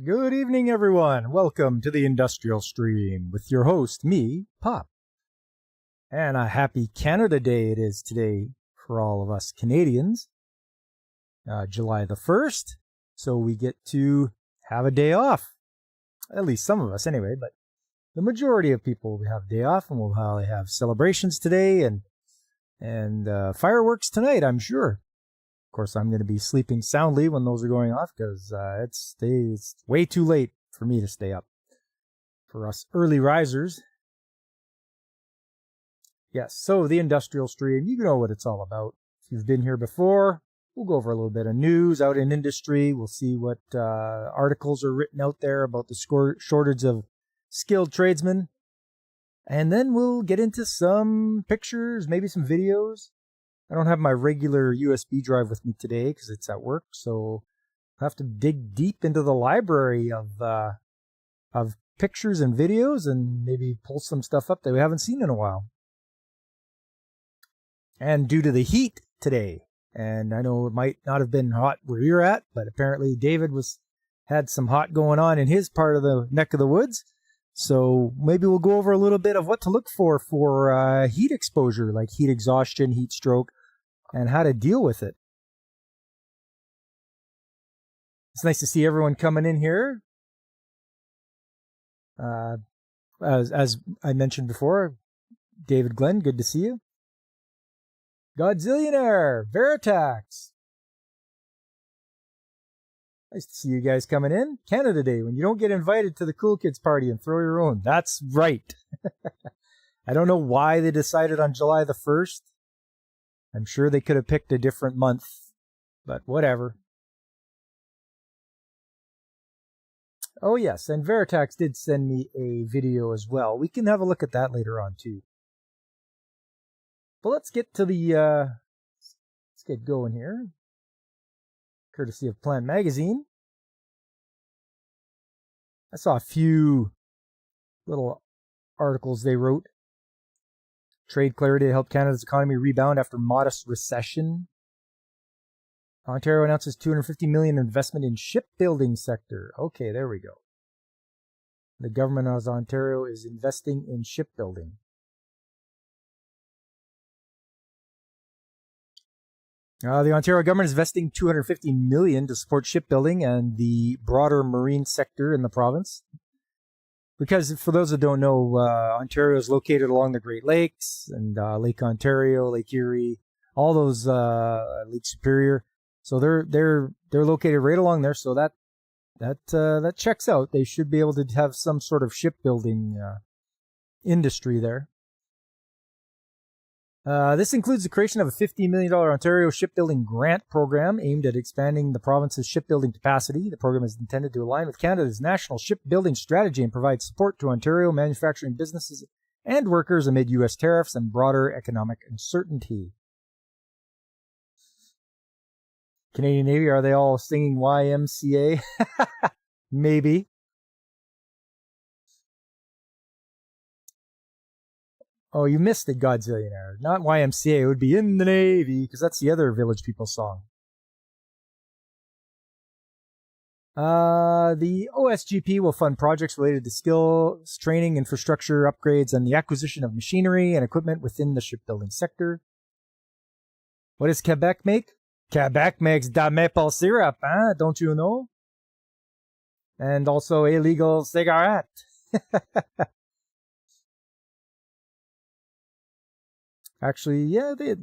Good evening, everyone. Welcome to the Industrial Stream with your host, me, Pop. And a happy Canada Day it is today for all of us Canadians. July the 1st, so we get to have a day off. At least some of us anyway, but the majority of people will have a day off, and we'll probably have celebrations today and fireworks tonight, I'm sure. Of course, I'm going to be sleeping soundly when those are going off because it's way too late for me to stay up. For us early risers. Yes, so the Industrial Stream, you know what it's all about. If you've been here before, we'll go over a little bit of news out in industry. We'll see what articles are written out there about the shortage of skilled tradesmen. And then we'll get into some pictures, maybe some videos. I don't have my regular USB drive with me today because it's at work, so I'll have to dig deep into the library of pictures and videos and maybe pull some stuff up that we haven't seen in a while. And due to the heat today, and I know it might not have been hot where you're at, but apparently David had some hot going on in his part of the neck of the woods. So maybe we'll go over a little bit of what to look for heat exposure, like heat exhaustion, heat stroke, and how to deal with it. It's nice to see everyone coming in here. As I mentioned before, David Glenn, good to see you. Godzillionaire, Veritax. Nice to see you guys coming in. Canada Day, when you don't get invited to the cool kids party and throw your own. That's right. I don't know why they decided on July the 1st. I'm sure they could have picked a different month, but whatever. Oh yes, and Veritax did send me a video as well. We can have a look at that later on too. But let's get to let's get going here. Courtesy of Plant Magazine. I saw a few little articles they wrote. Trade clarity to help Canada's economy rebound after modest recession. Ontario announces $250 million investment in shipbuilding sector. Okay, there we go. The government of Ontario is investing in shipbuilding. The Ontario government is investing $250 million to support shipbuilding and the broader marine sector in the province. Because for those that don't know, Ontario is located along the Great Lakes and Lake Ontario, Lake Erie, all those Lake Superior. So they're located right along there. So that checks out. They should be able to have some sort of shipbuilding industry there. This includes the creation of a $50 million Ontario shipbuilding grant program aimed at expanding the province's shipbuilding capacity. The program is intended to align with Canada's national shipbuilding strategy and provide support to Ontario manufacturing businesses and workers amid U.S. tariffs and broader economic uncertainty. Canadian Navy, are they all singing YMCA? Maybe. Oh, you missed it, Godzillionaire. Not YMCA. It would be In the Navy, because that's the other Village People song. The OSGP will fund projects related to skills, training, infrastructure upgrades, and the acquisition of machinery and equipment within the shipbuilding sector. What does Quebec make? Quebec makes da maple syrup, huh? Don't you know? And also illegal cigarette. Actually, yeah, they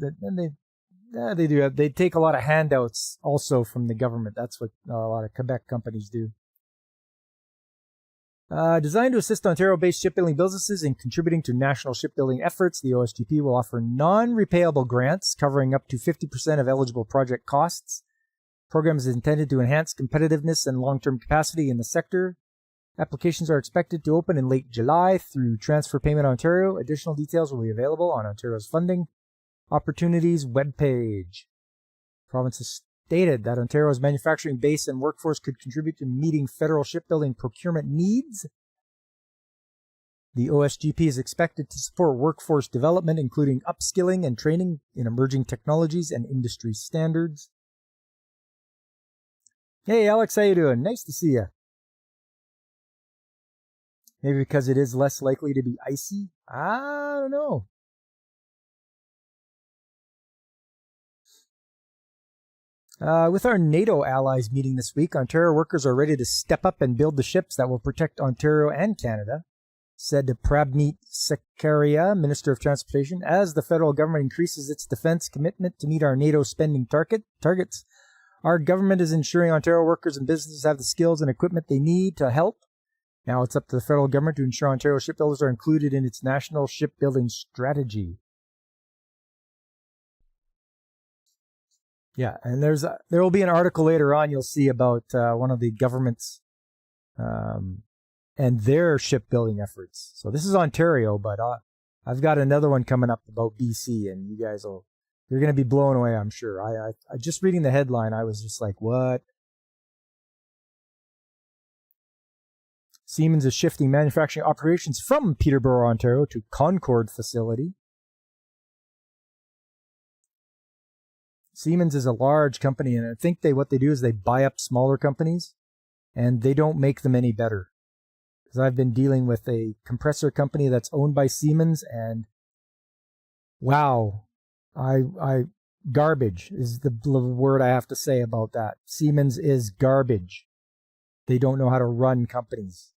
do. They take a lot of handouts also from the government. That's what a lot of Quebec companies do. Designed to assist Ontario-based shipbuilding businesses in contributing to national shipbuilding efforts, the OSGP will offer non-repayable grants covering up to 50% of eligible project costs. The program is intended to enhance competitiveness and long-term capacity in the sector. Applications are expected to open in late July through Transfer Payment Ontario. Additional details will be available on Ontario's Funding Opportunities webpage. The province has stated that Ontario's manufacturing base and workforce could contribute to meeting federal shipbuilding procurement needs. The OSGP is expected to support workforce development, including upskilling and training in emerging technologies and industry standards. Hey, Alex, how you doing? Nice to see you. Maybe because it is less likely to be icy? I don't know. With our NATO allies meeting this week, Ontario workers are ready to step up and build the ships that will protect Ontario and Canada, said Prabmeet Sakaria, Minister of Transportation. As the federal government increases its defense commitment to meet our NATO spending targets, our government is ensuring Ontario workers and businesses have the skills and equipment they need to help. Now it's up to the federal government to ensure Ontario shipbuilders are included in its national shipbuilding strategy. Yeah, and there will be an article later on you'll see about one of the governments and their shipbuilding efforts. So this is Ontario, but I've got another one coming up about BC, and you're going to be blown away, I'm sure. I just reading the headline, I was just like, what? Siemens is shifting manufacturing operations from Peterborough, Ontario to Concord facility. Siemens is a large company, and I think what they do is they buy up smaller companies, and they don't make them any better. Because I've been dealing with a compressor company that's owned by Siemens, and wow, garbage is the word I have to say about that. Siemens is garbage. They don't know how to run companies.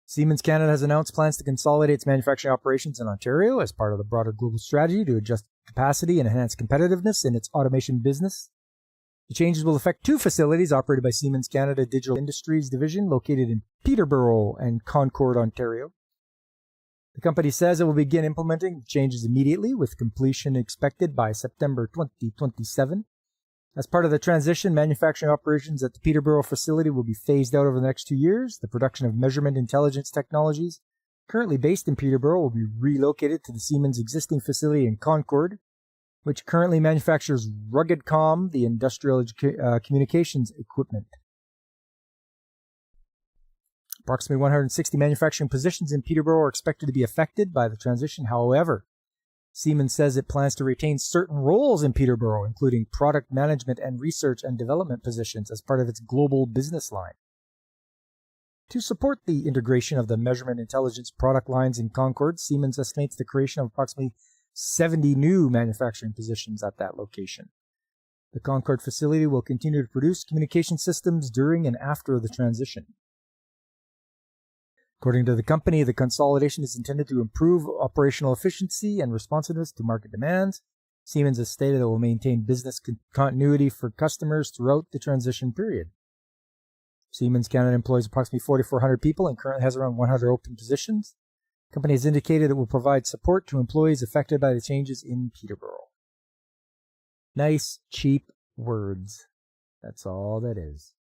Siemens Canada has announced plans to consolidate its manufacturing operations in Ontario as part of the broader global strategy to adjust capacity and enhance competitiveness in its automation business. The changes will affect two facilities operated by Siemens Canada Digital Industries Division located in Peterborough and Concord, Ontario. The company says it will begin implementing changes immediately, with completion expected by September 2027. As part of the transition, manufacturing operations at the Peterborough facility will be phased out over the next 2 years. The production of measurement intelligence technologies, currently based in Peterborough, will be relocated to the Siemens existing facility in Concord, which currently manufactures RuggedCom, the industrial communications equipment. Approximately 160 manufacturing positions in Peterborough are expected to be affected by the transition. However, Siemens says it plans to retain certain roles in Peterborough, including product management and research and development positions as part of its global business line. To support the integration of the measurement intelligence product lines in Concord, Siemens estimates the creation of approximately 70 new manufacturing positions at that location. The Concord facility will continue to produce communication systems during and after the transition. According to the company, the consolidation is intended to improve operational efficiency and responsiveness to market demands. Siemens has stated it will maintain business continuity for customers throughout the transition period. Siemens Canada employs approximately 4,400 people and currently has around 100 open positions. The company has indicated it will provide support to employees affected by the changes in Peterborough. Nice, cheap words. That's all that is.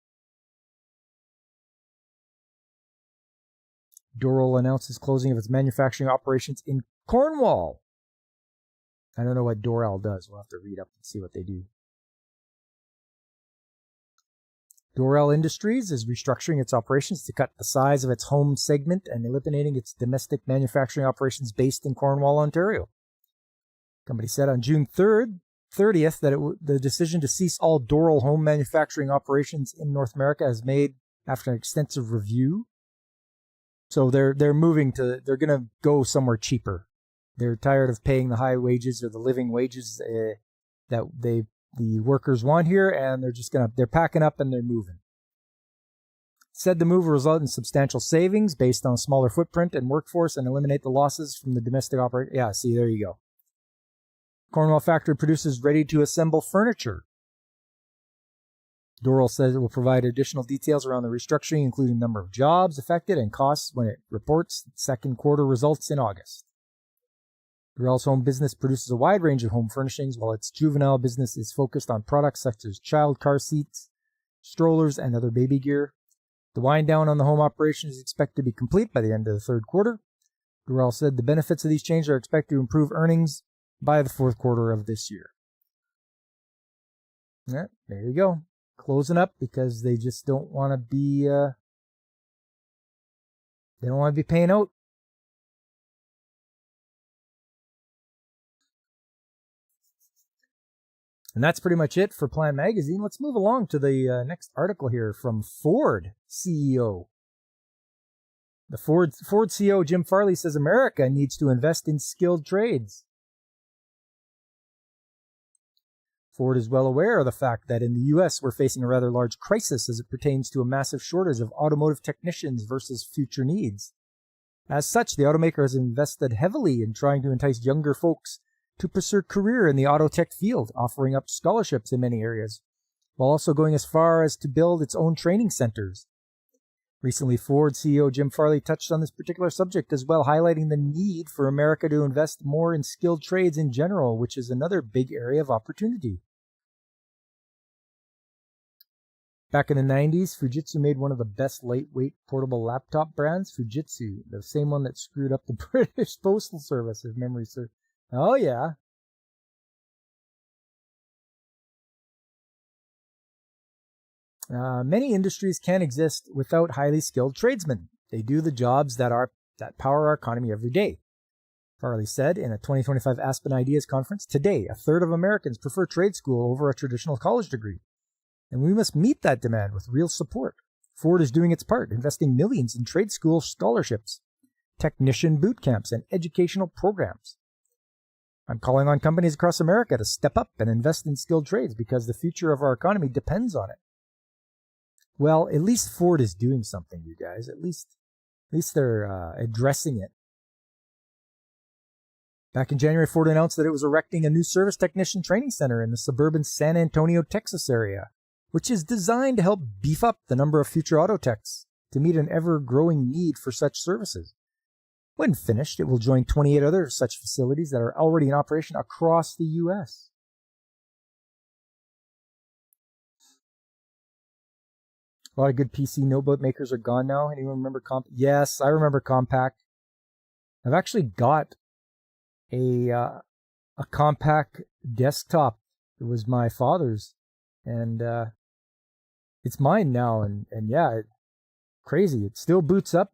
Dorel announces closing of its manufacturing operations in Cornwall. I don't know what Dorel does. We'll have to read up and see what they do. Dorel Industries is restructuring its operations to cut the size of its home segment and eliminating its domestic manufacturing operations based in Cornwall, Ontario. The company said on June 30th that the decision to cease all Dorel home manufacturing operations in North America is made after an extensive review. So they're going to go somewhere cheaper. They're tired of paying the high wages or the living wages that the workers want here, and they're packing up and they're moving. Said the move will result in substantial savings based on a smaller footprint and workforce and eliminate the losses from the domestic operation. Yeah, see, there you go. Cornwall factory produces ready-to-assemble furniture. Dorel says it will provide additional details around the restructuring, including number of jobs affected and costs when it reports second quarter results in August. Dorel's home business produces a wide range of home furnishings, while its juvenile business is focused on products such as child car seats, strollers, and other baby gear. The wind down on the home operation is expected to be complete by the end of the third quarter. Dorel said the benefits of these changes are expected to improve earnings by the fourth quarter of this year. Yeah, there you go. Closing up because they just don't want to be paying out. And that's pretty much it for Plan Magazine. Let's move along to the next article here from Ford CEO. The Ford CEO, Jim Farley, says America needs to invest in skilled trades. Ford is well aware of the fact that in the U.S. we're facing a rather large crisis as it pertains to a massive shortage of automotive technicians versus future needs. As such, the automaker has invested heavily in trying to entice younger folks to pursue a career in the auto tech field, offering up scholarships in many areas, while also going as far as to build its own training centers. Recently, Ford CEO Jim Farley touched on this particular subject as well, highlighting the need for America to invest more in skilled trades in general, which is another big area of opportunity. Back in the 90s, Fujitsu made one of the best lightweight portable laptop brands, Fujitsu, the same one that screwed up the British Postal Service, if memory serves. Oh, yeah. Many industries can't exist without highly skilled tradesmen. They do the jobs that power our economy every day. Farley said in a 2025 Aspen Ideas Conference, today, a third of Americans prefer trade school over a traditional college degree. And we must meet that demand with real support. Ford is doing its part, investing millions in trade school scholarships, technician boot camps, and educational programs. I'm calling on companies across America to step up and invest in skilled trades because the future of our economy depends on it. Well, at least Ford is doing something, you guys. At least they're addressing it. Back in January, Ford announced that it was erecting a new service technician training center in the suburban San Antonio, Texas area, which is designed to help beef up the number of future auto techs to meet an ever-growing need for such services. When finished, it will join 28 other such facilities that are already in operation across the U.S. A lot of good PC notebook makers are gone now. Anyone remember Yes, I remember Compaq. I've actually got a Compaq desktop. It was my father's, and it's mine now. And yeah, crazy. It still boots up.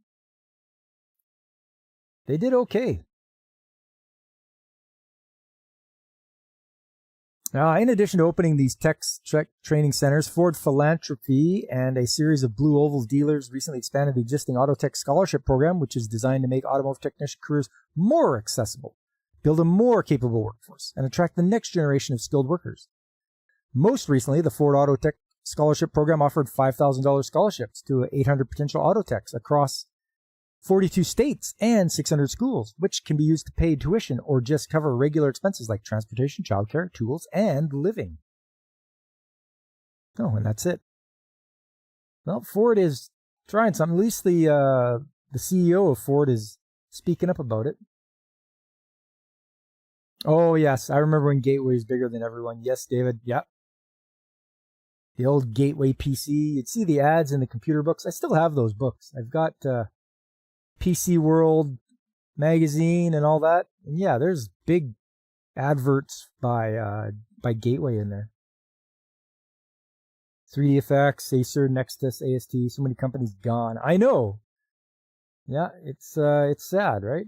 They did okay. In addition to opening these tech training centers, Ford Philanthropy and a series of Blue Oval dealers recently expanded the existing Auto Tech Scholarship Program, which is designed to make automotive technician careers more accessible, build a more capable workforce, and attract the next generation of skilled workers. Most recently, the Ford Auto Tech Scholarship Program offered $5,000 scholarships to 800 potential auto techs across 42 states and 600 schools, which can be used to pay tuition or just cover regular expenses like transportation, childcare, tools, and living. Oh, and that's it. Well, Ford is trying something. At least the CEO of Ford is speaking up about it. Oh, yes. I remember when Gateway was bigger than everyone. Yes, David. Yeah. The old Gateway PC. You'd see the ads in the computer books. I still have those books. I've got PC World magazine and all that. And yeah, there's big adverts by Gateway in there. 3DFX, Acer, Nexus, AST, so many companies gone. I know. Yeah, it's sad, right?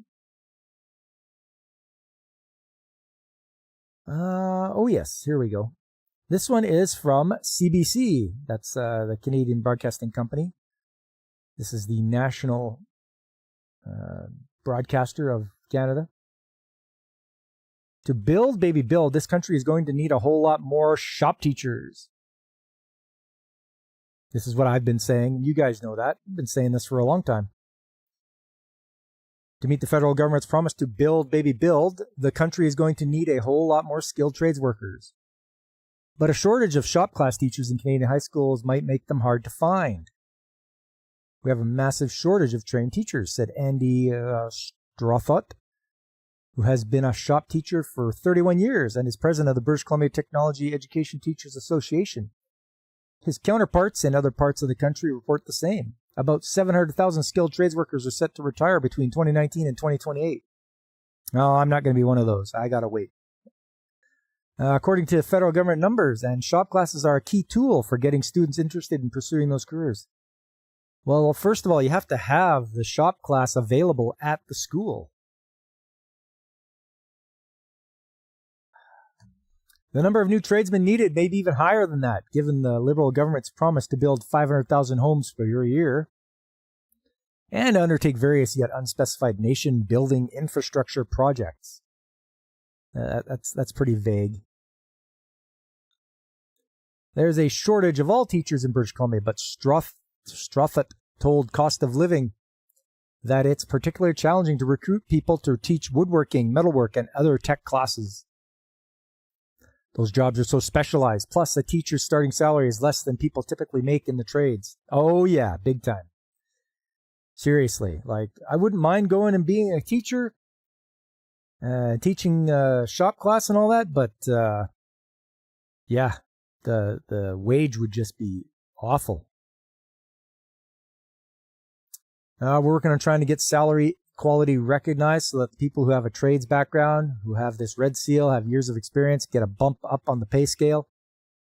Oh yes, here we go. This one is from CBC. That's the Canadian Broadcasting Company. This is the national broadcaster of Canada. To build, baby, build, this country is going to need a whole lot more shop teachers. This is what I've been saying. You guys know that. I've been saying this for a long time. To meet the federal government's promise to build, baby, build, the country is going to need a whole lot more skilled trades workers. But a shortage of shop class teachers in Canadian high schools might make them hard to find. We have a massive shortage of trained teachers, said Andy Strothot, who has been a shop teacher for 31 years and is president of the British Columbia Technology Education Teachers Association. His counterparts in other parts of the country report the same. About 700,000 skilled trades workers are set to retire between 2019 and 2028. No, I'm not going to be one of those. I got to wait. According to federal government numbers, and shop classes are a key tool for getting students interested in pursuing those careers. Well, first of all, you have to have the shop class available at the school. The number of new tradesmen needed may be even higher than that, given the Liberal government's promise to build 500,000 homes per year and undertake various yet unspecified nation-building infrastructure projects. That's pretty vague. There's a shortage of all teachers in British Columbia, but Strathclyde told Cost of Living that it's particularly challenging to recruit people to teach woodworking, metalwork, and other tech classes. Those jobs are so specialized. Plus, a teacher's starting salary is less than people typically make in the trades. Oh yeah, big time. Seriously, like, I wouldn't mind going and being a teacher, teaching shop class and all that, but yeah, the wage would just be awful. We're working on trying to get salary quality recognized so that the people who have a trades background, who have this red seal, have years of experience, get a bump up on the pay scale,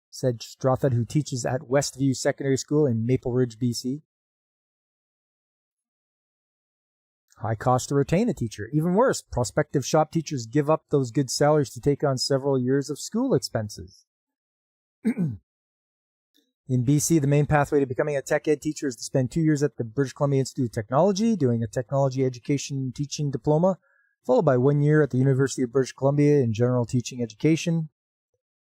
said Strathclyde, who teaches at Westview Secondary School in Maple Ridge, BC. High cost to retain a teacher. Even worse, prospective shop teachers give up those good salaries to take on several years of school expenses. In BC, the main pathway to becoming a tech ed teacher is to spend 2 years at the British Columbia Institute of Technology, doing a technology education teaching diploma, followed by 1 year at the University of British Columbia in general teaching education.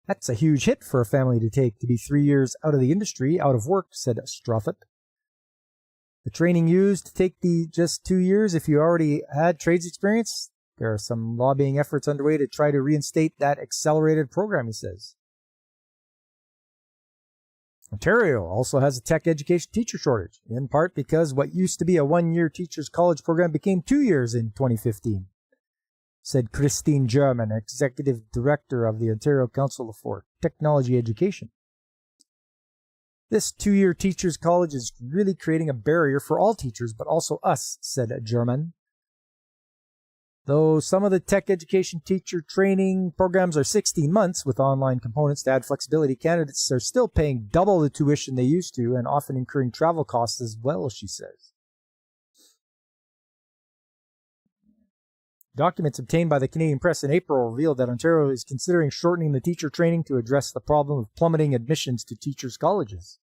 That's a huge hit for a family to take, to be 3 years out of the industry, out of work, said Strathclyde. The training used to take the just 2 years if you already had trades experience. There are some lobbying efforts underway to try to reinstate that accelerated program, he says. Ontario also has a tech education teacher shortage, in part because what used to be a 1-year teacher's college program became 2 years in 2015, said Christine German, executive director of the Ontario Council for Technology Education. This 2-year teacher's college is really creating a barrier for all teachers, but also us, said German. Though some of the tech education teacher training programs are 16 months with online components to add flexibility, candidates are still paying double the tuition they used to and often incurring travel costs as well, she says. Documents obtained by the Canadian Press in April revealed that Ontario is considering shortening the teacher training to address the problem of plummeting admissions to teachers' colleges.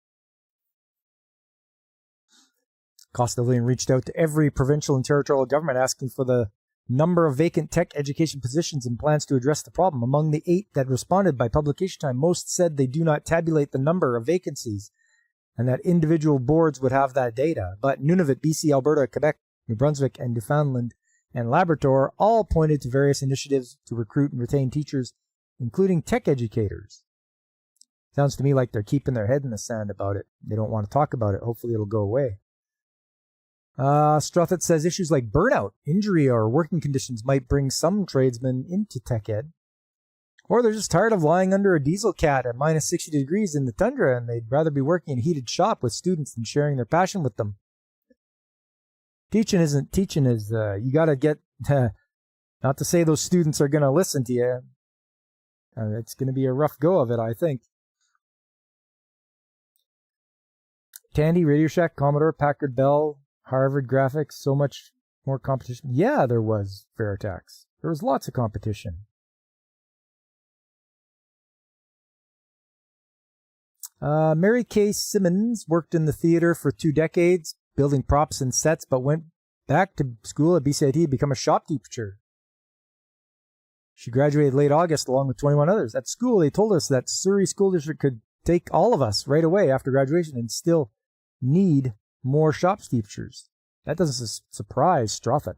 Cost of Living reached out to every provincial and territorial government asking for the number of vacant tech education positions and plans to address the problem. Among the 8 that responded by publication time, most said they do not tabulate the number of vacancies and that individual boards would have that data. But Nunavut, BC, Alberta, Quebec, New Brunswick, and Newfoundland and Labrador all pointed to various initiatives to recruit and retain teachers, including tech educators. Sounds to me like they're keeping their head in the sand about it. They don't want to talk about it. Hopefully it'll go away. Strathclyde says issues like burnout, injury, or working conditions might bring some tradesmen into tech ed. Or they're just tired of lying under a diesel cat at minus 60 degrees in the tundra and they'd rather be working in a heated shop with students than sharing their passion with them. Teaching isn't teaching is, you gotta get, not to say those students are gonna listen to you. It's gonna be a rough go of it, I think. Tandy, Radio Shack, Commodore, Packard Bell, Harvard Graphics, so much more competition. Yeah, there was Veritax. There was lots of competition. Mary Kay Simmons worked in the theater for 2 decades, building props and sets, but went back to school at BCIT to become a shop teacher. She graduated late August along with 21 others. At school, they told us that Surrey School District could take all of us right away after graduation and still need more shop teachers. That doesn't surprise Strathclyde.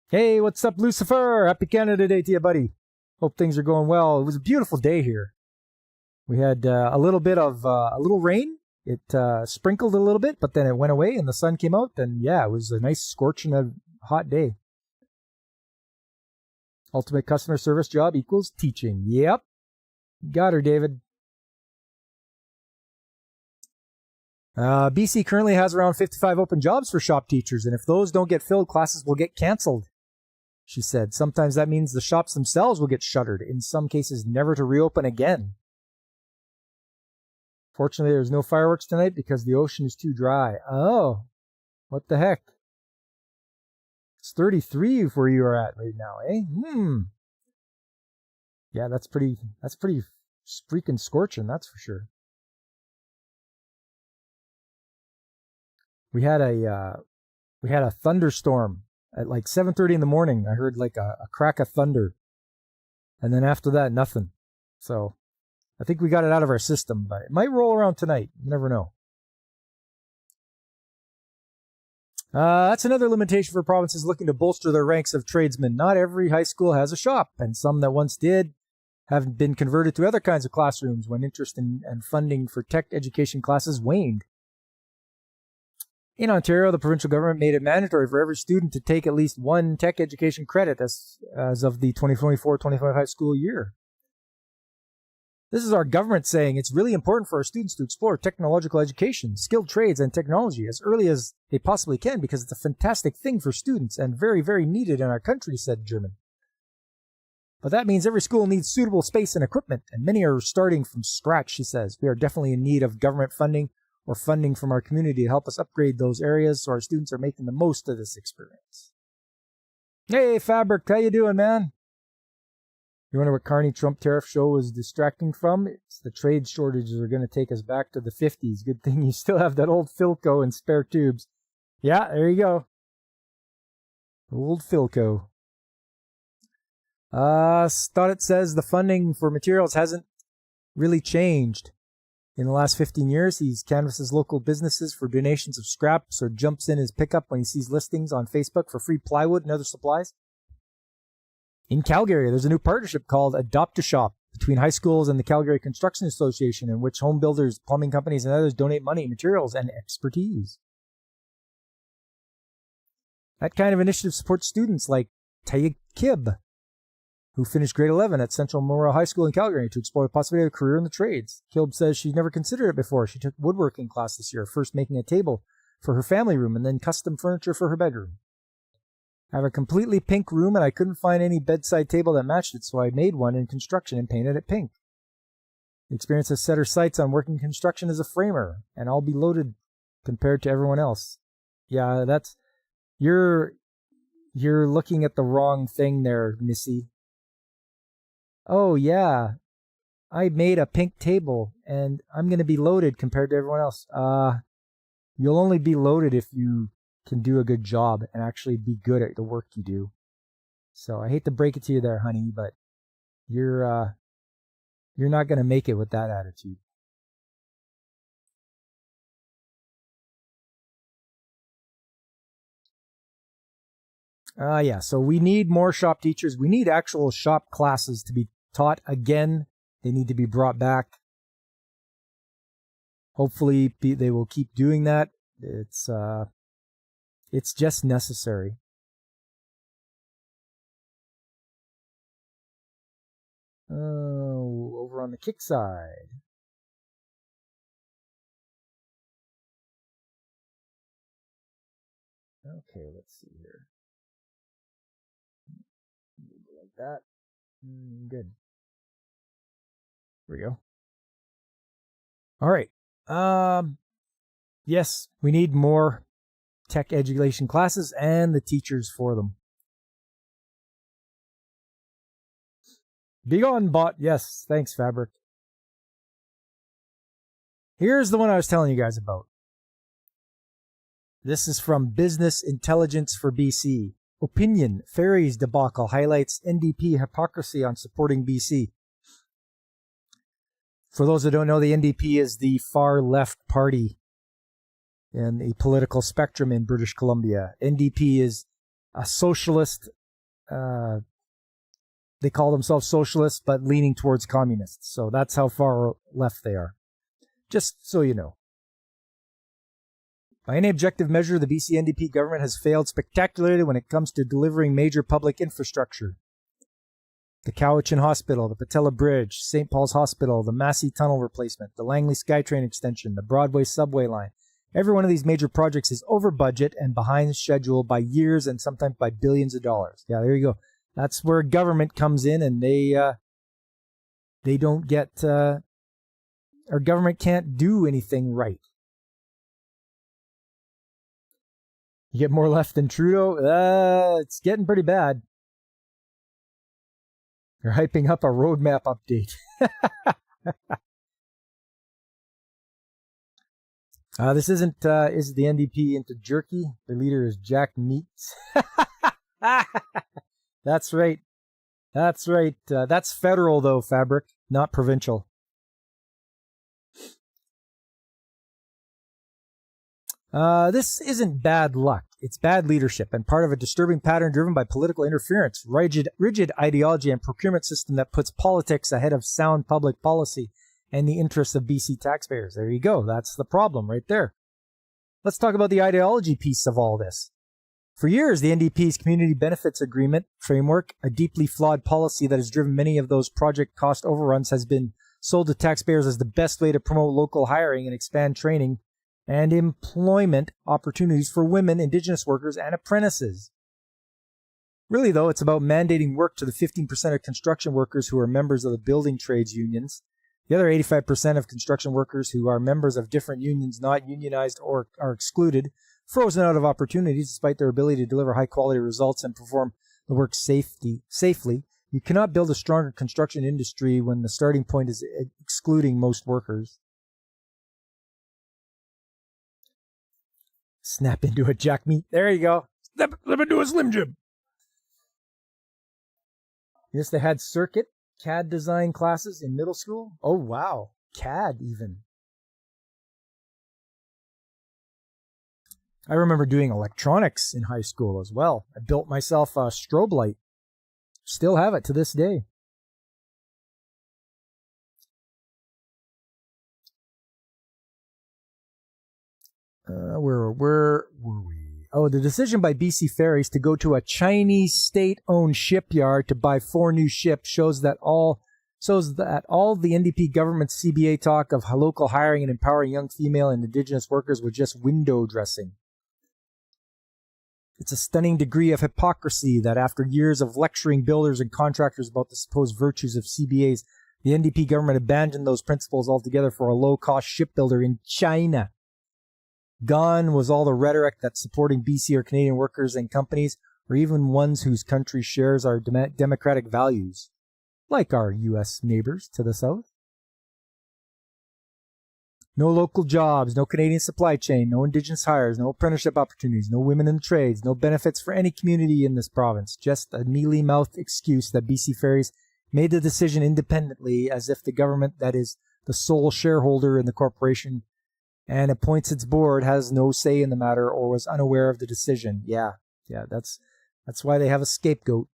Hey, what's up, Lucifer? Happy Canada Day to you, buddy. Hope things are going well. It was a beautiful day here. We had a little bit of a little rain. It sprinkled a little bit, but then it went away and the sun came out. And yeah, it was a nice scorching hot day. Ultimate customer service job equals teaching. Yep. Got her, David. BC currently has around 55 open jobs for shop teachers, and if those don't get filled, classes will get canceled, she said. Sometimes that means the shops themselves will get shuttered, in some cases never to reopen again. Fortunately, there's no fireworks tonight because the ocean is too dry. Oh, what the heck? It's 33 where you are at right now, eh? Yeah, that's pretty freaking scorching, that's for sure. We had a thunderstorm at like 7:30 in the morning. I heard like a crack of thunder. And then after that, nothing. So I think we got it out of our system, but it might roll around tonight. You never know. That's another limitation for provinces looking to bolster their ranks of tradesmen. Not every high school has a shop, and some that once did have been converted to other kinds of classrooms when interest and funding for tech education classes waned. In Ontario, the provincial government made it mandatory for every student to take at least one tech education credit as of the 2024-2025 school year. This is our government saying it's really important for our students to explore technological education, skilled trades, and technology as early as they possibly can because it's a fantastic thing for students and very, very needed in our country, said German. But that means every school needs suitable space and equipment, and many are starting from scratch, she says. We are definitely in need of government funding or funding from our community to help us upgrade those areas so our students are making the most of this experience. Hey, Fabric, how you doing, man? You wonder what Carney Trump tariff show was distracting from? It's the trade shortages are going to take us back to the 50s. Good thing you still have that old Philco and spare tubes. Yeah, there you go. Old Philco. Stoddard says the funding for materials hasn't really changed. In the last 15 years, he canvasses local businesses for donations of scraps or jumps in his pickup when he sees listings on Facebook for free plywood and other supplies. In Calgary, there's a new partnership called Adopt-A-Shop between high schools and the Calgary Construction Association, in which home builders, plumbing companies, and others donate money, materials, and expertise. That kind of initiative supports students like Taya Kib, who finished grade 11 at Central Memorial High School in Calgary to explore the possibility of a career in the trades. Kib says she'd never considered it before. She took woodworking class this year, first making a table for her family room and then custom furniture for her bedroom. I have a completely pink room and I couldn't find any bedside table that matched it, so I made one in construction and painted it pink. The experience has set her sights on working construction as a framer, and I'll be loaded compared to everyone else. Yeah, that's... You're looking at the wrong thing there, Missy. Oh, yeah. I made a pink table, and I'm going to be loaded compared to everyone else. You'll only be loaded if you can do a good job and actually be good at the work you do. So I hate to break it to you there, honey, but you're not going to make it with that attitude. Yeah, so we need more shop teachers. We need actual shop classes to be taught again. They need to be brought back. Hopefully they will keep doing that. It's just necessary. Oh, over on the kick side. Okay, let's see here. Like that. Good. There we go. All right. Yes, we need more tech education classes and the teachers for them. Be gone, bot. Yes, thanks, Fabric. Here's the one I was telling you guys about. This is from Business Intelligence for BC. Opinion, Ferries debacle highlights NDP hypocrisy on supporting BC. For those who don't know, the NDP is the far left party in the political spectrum in British Columbia. NDP is a socialist. They call themselves socialists, but leaning towards communists. So that's how far left they are. Just so you know. By any objective measure, the BC NDP government has failed spectacularly when it comes to delivering major public infrastructure. The Cowichan Hospital, the Patella Bridge, St. Paul's Hospital, the Massey Tunnel replacement, the Langley SkyTrain extension, the Broadway subway line. Every one of these major projects is over budget and behind schedule by years and sometimes by billions of dollars. Yeah, there you go. That's where government comes in, and they don't get... our government can't do anything right. You get more left than Trudeau? It's getting pretty bad. They're hyping up a roadmap update. This isn't, is the NDP into jerky? The leader is Jack Meats. That's right. That's right. That's federal, though, Fabric, not provincial. This isn't bad luck. It's bad leadership and part of a disturbing pattern driven by political interference, rigid ideology, and procurement system that puts politics ahead of sound public policy and the interests of BC taxpayers. There you go. That's the problem right there. Let's talk about the ideology piece of all this. For years, the NDP's Community Benefits Agreement framework, a deeply flawed policy that has driven many of those project cost overruns, has been sold to taxpayers as the best way to promote local hiring and expand training and employment opportunities for women, Indigenous workers, and apprentices. Really, though, it's about mandating work to the 15% of construction workers who are members of the building trades unions. The other 85% of construction workers who are members of different unions, not unionized or are excluded, frozen out of opportunities despite their ability to deliver high-quality results and perform the work safely. You cannot build a stronger construction industry when the starting point is excluding most workers. Snap into a Jack Meat. There you go. Snap into a Slim Jim. Yes, they had circuit CAD design classes in middle school. Oh, wow. CAD even. I remember doing electronics in high school as well. I built myself a strobe light. Still have it to this day. Where were we? Oh, the decision by BC Ferries to go to a Chinese state-owned shipyard to buy 4 new ships shows that all the NDP government's CBA talk of local hiring and empowering young female and Indigenous workers was just window dressing. It's a stunning degree of hypocrisy that after years of lecturing builders and contractors about the supposed virtues of CBAs, the NDP government abandoned those principles altogether for a low-cost shipbuilder in China. Gone was all the rhetoric that supporting BC or Canadian workers and companies, or even ones whose country shares our democratic values, like our U.S. neighbors to the south. No local jobs, no Canadian supply chain, no Indigenous hires, no apprenticeship opportunities, no women in the trades, no benefits for any community in this province. Just a mealy-mouthed excuse that BC Ferries made the decision independently as if the government that is the sole shareholder in the corporation and appoints its board has no say in the matter or was unaware of the decision. Yeah, that's why they have a scapegoat.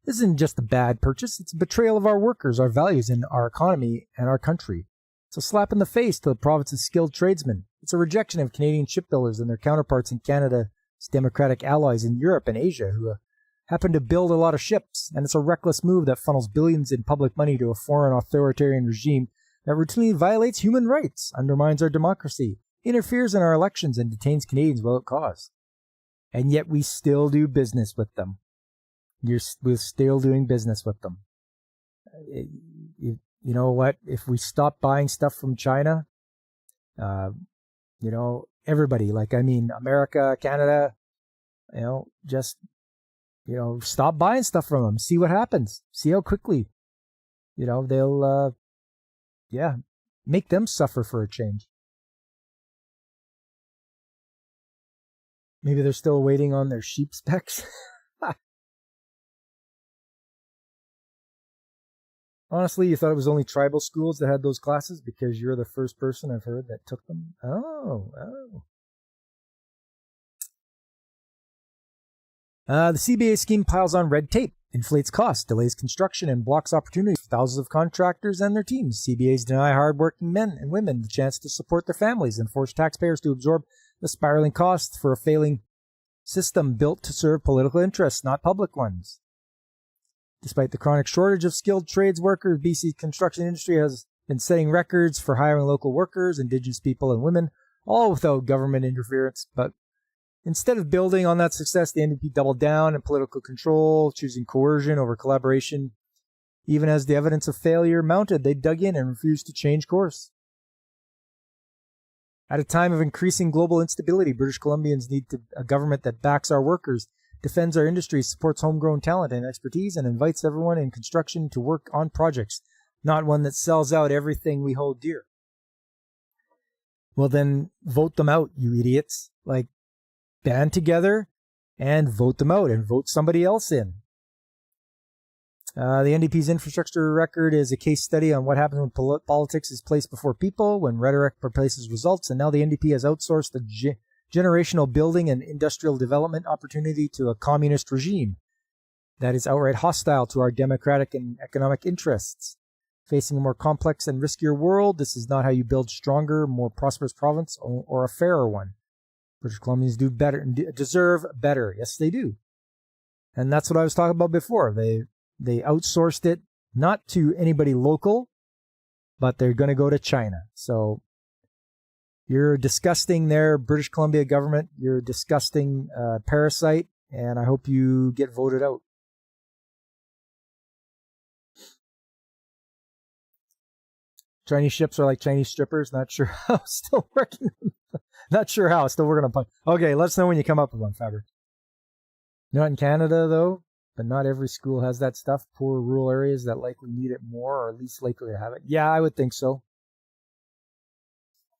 This isn't just a bad purchase, it's a betrayal of our workers, our values, and our economy and our country. It's a slap in the face to the province's skilled tradesmen. It's a rejection of Canadian shipbuilders and their counterparts in Canada's democratic allies in Europe and Asia who happen to build a lot of ships, and it's a reckless move that funnels billions in public money to a foreign authoritarian regime that routinely violates human rights, undermines our democracy, interferes in our elections, and detains Canadians without cause. And yet we still do business with them. We're still doing business with them. You know what? If we stop buying stuff from China, everybody, America, Canada, stop buying stuff from them. See what happens. See how quickly, they'll, make them suffer for a change. Maybe they're still waiting on their sheep specs. Honestly, you thought it was only tribal schools that had those classes because you're the first person I've heard that took them? Oh. The CBA scheme piles on red tape, inflates costs, delays construction, and blocks opportunities for thousands of contractors and their teams. CBAs deny hardworking men and women the chance to support their families and force taxpayers to absorb the spiraling costs for a failing system built to serve political interests, not public ones. Despite the chronic shortage of skilled trades workers, BC's construction industry has been setting records for hiring local workers, Indigenous people, and women, all without government interference. But instead of building on that success, the NDP doubled down in political control, choosing coercion over collaboration. Even as the evidence of failure mounted, they dug in and refused to change course. At a time of increasing global instability, British Columbians need a government that backs our workers, defends our industry, supports homegrown talent and expertise, and invites everyone in construction to work on projects, not one that sells out everything we hold dear. Well, then vote them out, you idiots. Like, band together and vote them out and vote somebody else in. The NDP's infrastructure record is a case study on what happens when politics is placed before people, when rhetoric replaces results, and now the NDP has outsourced the generational building and industrial development opportunity to a communist regime that is outright hostile to our democratic and economic interests. Facing a more complex and riskier world, this is not how you build stronger, more prosperous province or a fairer one. British Columbians do better, deserve better. Yes, they do. And that's what I was talking about before. They outsourced it, not to anybody local, but they're going to go to China. So you're disgusting there, British Columbia government. You're a disgusting parasite, and I hope you get voted out. Chinese ships are like Chinese strippers. Not sure how. Still working. Not sure how. Still working on punch. Okay, let us know when you come up with one, Faber. Not in Canada, though. But not every school has that stuff. Poor rural areas that likely need it more or least likely to have it. Yeah, I would think so.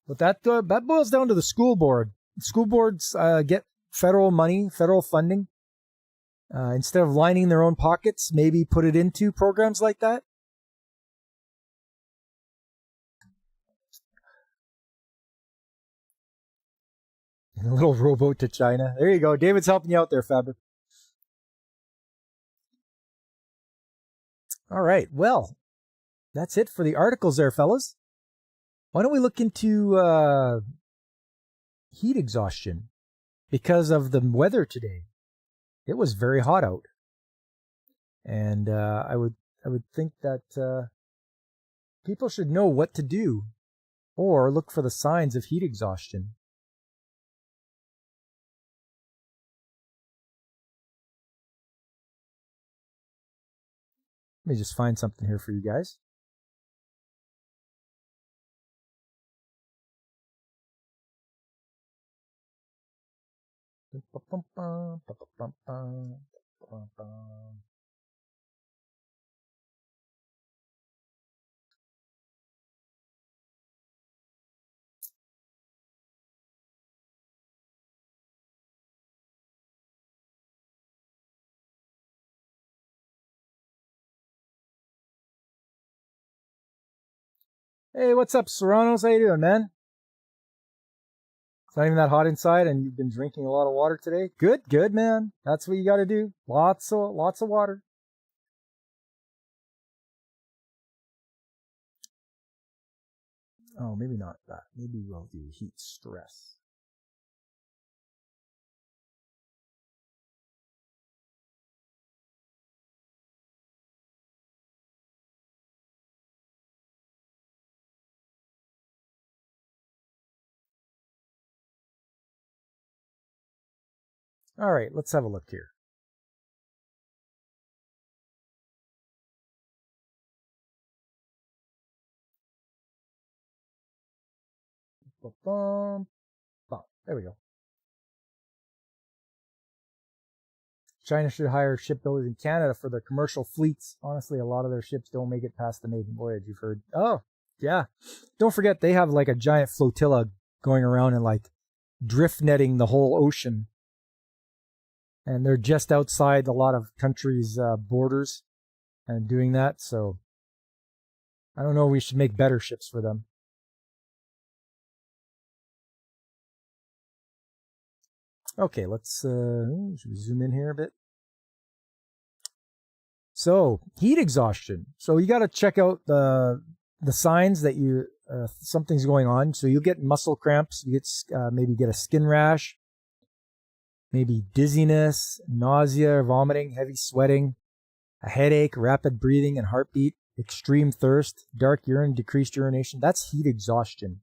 But that boils down to the school board. School boards get federal money, federal funding. Instead of lining their own pockets, maybe put it into programs like that. A little rowboat to China. There you go. David's helping you out there, Faber. All right, well, that's it for the articles there, fellas. Why don't we look into heat exhaustion? Because of the weather today. It was very hot out. And I would think that people should know what to do or look for the signs of heat exhaustion. Let me just find something here for you guys. Hey, what's up, Serranos? How you doing, man? It's not even that hot inside, and you've been drinking a lot of water today. Good, man. That's what you got to do. Lots of water. Oh, maybe not that. Maybe we'll do heat stress. All right, let's have a look here. There we go. China should hire shipbuilders in Canada for their commercial fleets. Honestly, a lot of their ships don't make it past the maiden voyage, you've heard. Oh, yeah. Don't forget, they have like a giant flotilla going around and like drift netting the whole ocean. And they're just outside a lot of countries' borders and doing that. So I don't know, we should make better ships for them. Okay, let's should we zoom in here a bit? So heat exhaustion. So you got to check out the signs that you something's going on. So you'll get muscle cramps. You get maybe get a skin rash, maybe dizziness, nausea, vomiting, heavy sweating, a headache, rapid breathing and heartbeat, extreme thirst, dark urine, decreased urination. That's heat exhaustion.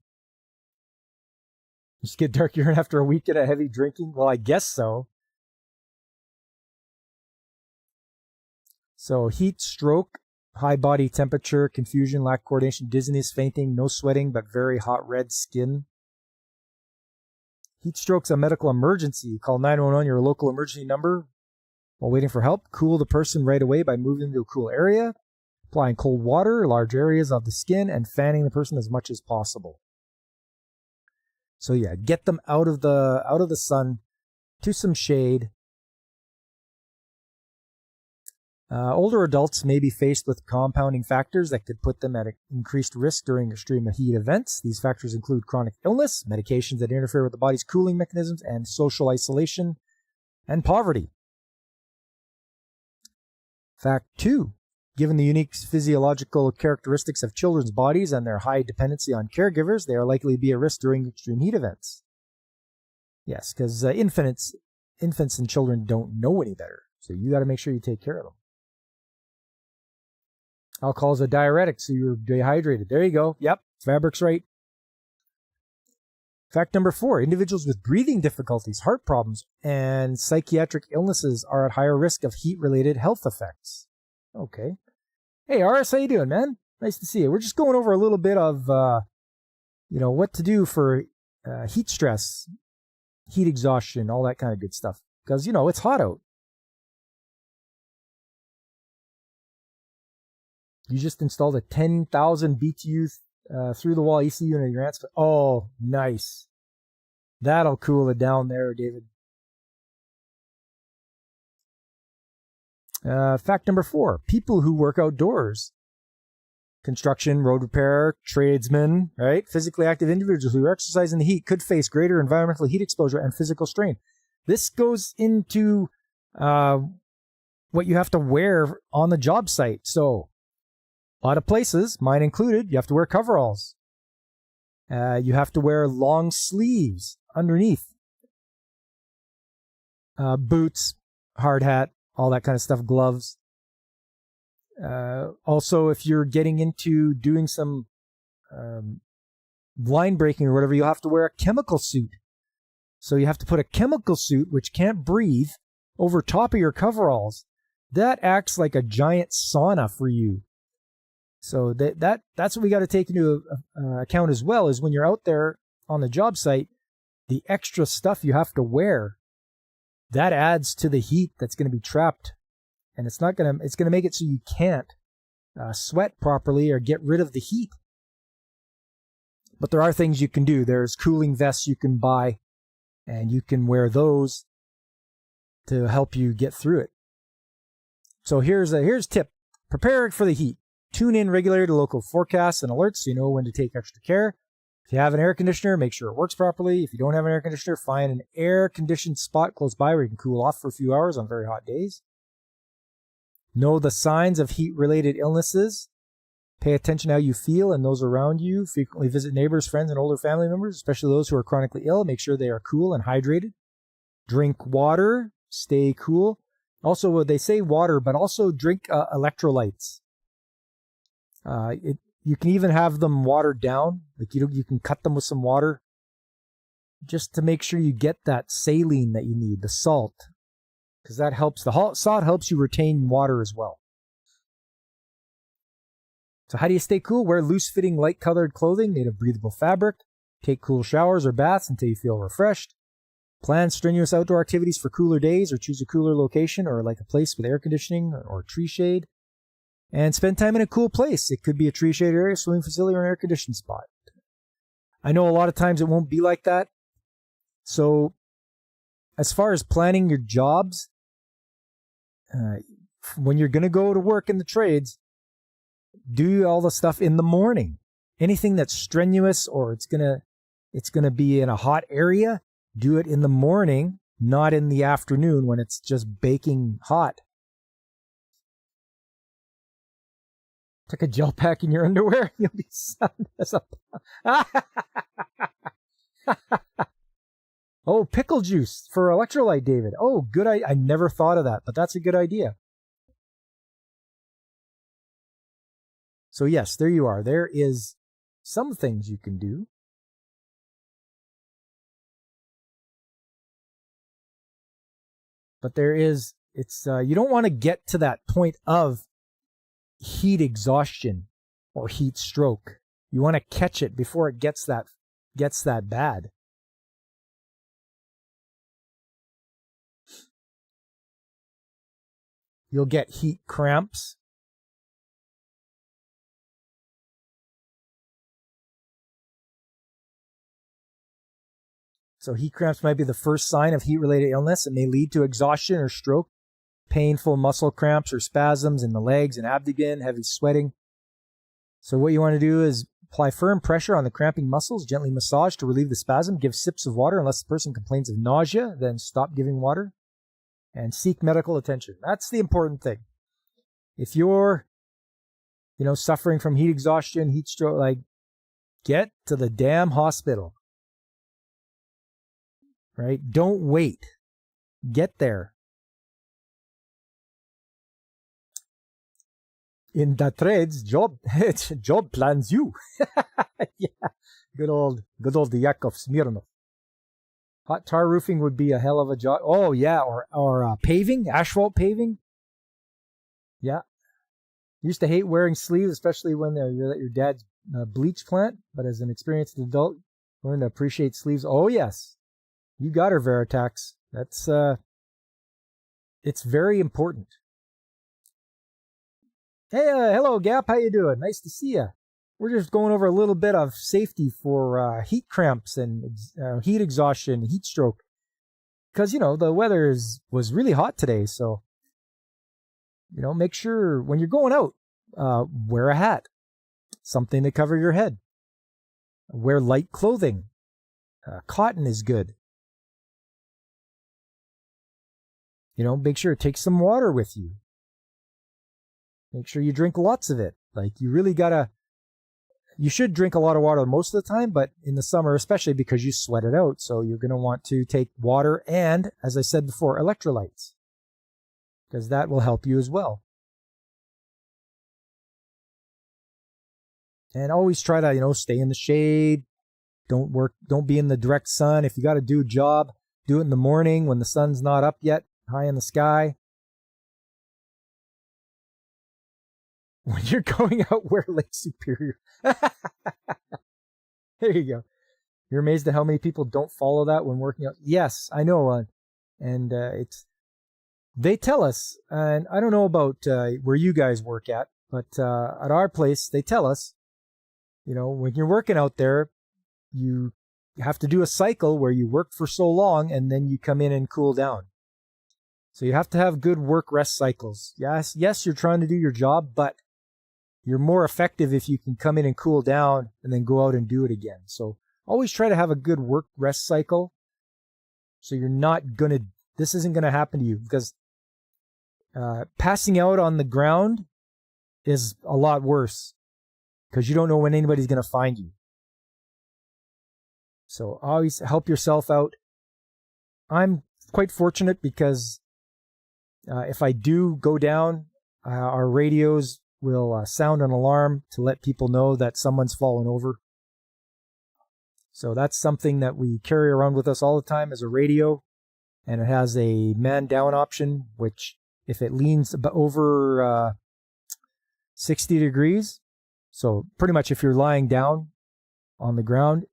You just get dark urine after a week of heavy drinking? Well, I guess so. So heat stroke, high body temperature, confusion, lack of coordination, dizziness, fainting, no sweating, but very hot red skin. Heat stroke's a medical emergency. Call 911, your local emergency number. While waiting for help, cool the person right away by moving to a cool area, applying cold water, large areas of the skin, and fanning the person as much as possible. So yeah, get them out of the sun to some shade. Older adults may be faced with compounding factors that could put them at increased risk during extreme heat events. These factors include chronic illness, medications that interfere with the body's cooling mechanisms, and social isolation and poverty. Fact 2. Given the unique physiological characteristics of children's bodies and their high dependency on caregivers, they are likely to be at risk during extreme heat events. Yes, because infants and children don't know any better, so you got to make sure you take care of them. Alcohol is a diuretic, so you're dehydrated. There you go. Yep, Fabric's right. Fact number 4. Individuals with breathing difficulties, heart problems, and psychiatric illnesses are at higher risk of heat-related health effects. Okay. Hey, RS, how you doing, man? Nice to see you. We're just going over a little bit of, what to do for heat stress, heat exhaustion, all that kind of good stuff. Because, it's hot out. You just installed a 10,000 BTU through-the-wall AC unit in your aunt's. Oh, nice. That'll cool it down there, David. Fact number 4. People who work outdoors. Construction, road repair, tradesmen, right? Physically active individuals who exercise in the heat could face greater environmental heat exposure and physical strain. This goes into what you have to wear on the job site. So, a lot of places, mine included, you have to wear coveralls. You have to wear long sleeves underneath. Boots, hard hat, all that kind of stuff, gloves. Also, if you're getting into doing some line breaking or whatever, you'll have to wear a chemical suit. So you have to put a chemical suit, which can't breathe, over top of your coveralls. That acts like a giant sauna for you. So that's what we got to take into account as well, is when you're out there on the job site, the extra stuff you have to wear, that adds to the heat that's going to be trapped. And it's going to make it so you can't sweat properly or get rid of the heat. But there are things you can do. There's cooling vests you can buy, and you can wear those to help you get through it. So here's a tip. Prepare for the heat. Tune in regularly to local forecasts and alerts so you know when to take extra care. If you have an air conditioner, make sure it works properly. If you don't have an air conditioner, find an air-conditioned spot close by where you can cool off for a few hours on very hot days. Know the signs of heat-related illnesses. Pay attention to how you feel and those around you. Frequently visit neighbors, friends, and older family members, especially those who are chronically ill. Make sure they are cool and hydrated. Drink water. Stay cool. Also, they say water, but also drink electrolytes. You can even have them watered down. Like you can cut them with some water just to make sure you get that saline that you need, the salt, because that helps. The salt helps you retain water as well. So how do you stay cool? Wear loose-fitting, light-colored clothing made of breathable fabric. Take cool showers or baths until you feel refreshed. Plan strenuous outdoor activities for cooler days, or choose a cooler location or like a place with air conditioning or tree shade. And spend time in a cool place. It could be a tree shade area, swimming facility, or an air-conditioned spot. I know a lot of times it won't be like that. So as far as planning your jobs, when you're going to go to work in the trades, do all the stuff in the morning. Anything that's strenuous or it's gonna be in a hot area, do it in the morning, not in the afternoon when it's just baking hot. Took a gel pack in your underwear, you'll be sound as a... Oh, pickle juice for electrolyte, David. Oh, good. I never thought of that, but that's a good idea. So yes, there you are. There is some things you can do. But you don't want to get to that point of heat exhaustion or heat stroke. You want to catch it before it gets that bad. you'll get heat cramps. So heat cramps might be the first sign of heat-related illness. It may lead to exhaustion or stroke, painful muscle cramps or spasms in the legs and abdomen, heavy sweating. So what you want to do is apply firm pressure on the cramping muscles, gently massage to relieve the spasm, give sips of water unless the person complains of nausea, then stop giving water, and seek medical attention. That's the important thing. If you're, suffering from heat exhaustion, heat stroke, get to the damn hospital. Right? Don't wait. Get there. In the trades, job plans you. Yeah. Good old Yakov Smirnov. Hot tar roofing would be a hell of a job. Oh yeah, or paving, asphalt paving. Yeah. Used to hate wearing sleeves, especially when you're at your dad's bleach plant. But as an experienced adult, learn to appreciate sleeves. Oh yes. You got her, Veritax. That's, it's very important. Hey, hello, Gap. How you doing? Nice to see you. We're just going over a little bit of safety for heat cramps and heat exhaustion, heat stroke. Because, the weather was really hot today. So, make sure when you're going out, wear a hat, something to cover your head. Wear light clothing. Cotton is good. Make sure to take some water with you. Make sure you drink lots of it. You should drink a lot of water most of the time, but in the summer, especially because you sweat it out. So you're going to want to take water and, as I said before, electrolytes, because that will help you as well. And always try to, stay in the shade. Don't be in the direct sun. If you got to do a job, do it in the morning when the sun's not up yet, high in the sky. When you're going out, wear Lake Superior. There you go. You're amazed at how many people don't follow that when working out. Yes, I know. They tell us, and I don't know about where you guys work at, but at our place, they tell us, when you're working out there, you have to do a cycle where you work for so long and then you come in and cool down. So you have to have good work-rest cycles. Yes, you're trying to do your job, but you're more effective if you can come in and cool down and then go out and do it again. So always try to have a good work-rest cycle. So this isn't going to happen to you, because passing out on the ground is a lot worse because you don't know when anybody's going to find you. So always help yourself out. I'm quite fortunate because if I do go down, our radios will sound an alarm to let people know that someone's fallen over. So that's something that we carry around with us all the time as a radio. And it has a man down option, which if it leans over 60 degrees, so pretty much if you're lying down on the ground,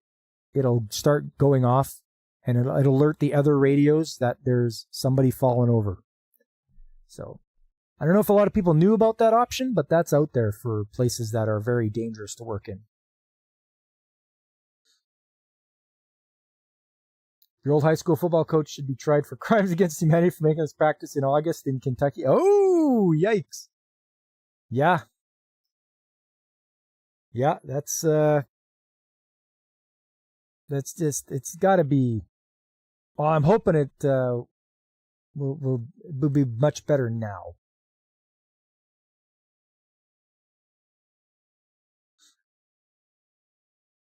it'll start going off and it'll alert the other radios that there's somebody fallen over. So I don't know if a lot of people knew about that option, but that's out there for places that are very dangerous to work in. Your old high school football coach should be tried for crimes against humanity for making us practice in August in Kentucky. Oh, yikes. Yeah. Yeah, that's just, it's got to be, well, I'm hoping it will be much better now.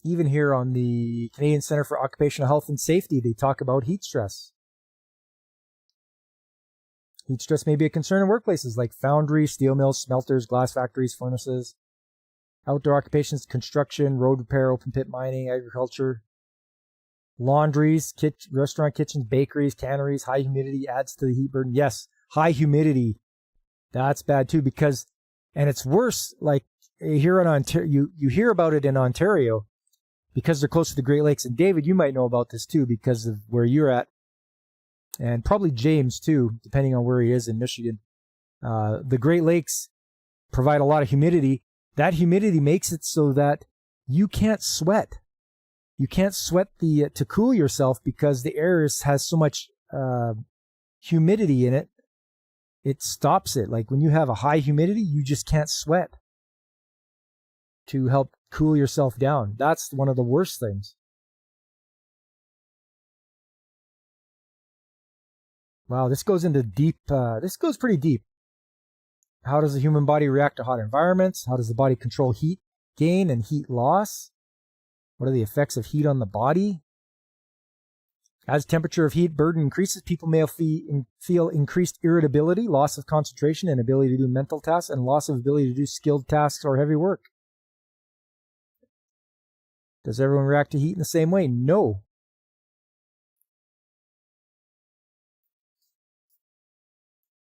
Even here on the Canadian Centre for Occupational Health and Safety, they talk about heat stress. Heat stress may be a concern in workplaces like foundries, steel mills, smelters, glass factories, furnaces, outdoor occupations, construction, road repair, open pit mining, agriculture, laundries, restaurant kitchens, bakeries, canneries. High humidity adds to the heat burden. Yes, high humidity. That's bad too, because, and it's worse, like here in Ontario, you hear about it in Ontario because they're close to the Great Lakes. And David, you might know about this too because of where you're at. And probably James too, depending on where he is in Michigan. The Great Lakes provide a lot of humidity. That humidity makes it so that you can't sweat. You can't sweat to cool yourself because the air has so much humidity in it. It stops it. Like when you have a high humidity, you just can't sweat to help cool yourself down. That's one of the worst things. Wow, this goes into deep. This goes pretty deep. How does the human body react to hot environments? How does the body control heat gain and heat loss? What are the effects of heat on the body? As temperature of heat burden increases, people may feel increased irritability, loss of concentration and ability to do mental tasks, and loss of ability to do skilled tasks or heavy work. Does everyone react to heat in the same way? No.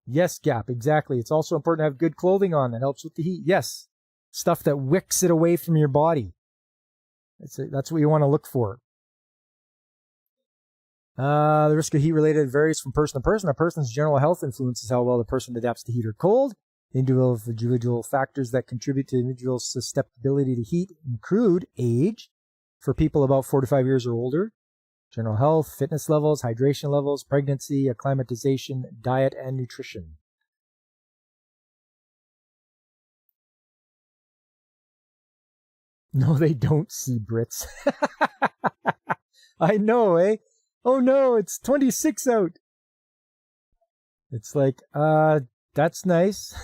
Yes, Gap, exactly. It's also important to have good clothing on that helps with the heat. Yes, stuff that wicks it away from your body. That's what you want to look for. The risk of heat-related varies from person to person. A person's general health influences how well the person adapts to heat or cold. Individual factors that contribute to individual susceptibility to heat include age, for people about 45 years or older, general health, fitness levels, hydration levels, pregnancy, acclimatization, diet, and nutrition. No, they don't see Brits. I know, eh? Oh no, it's 26 out. It's like, that's nice.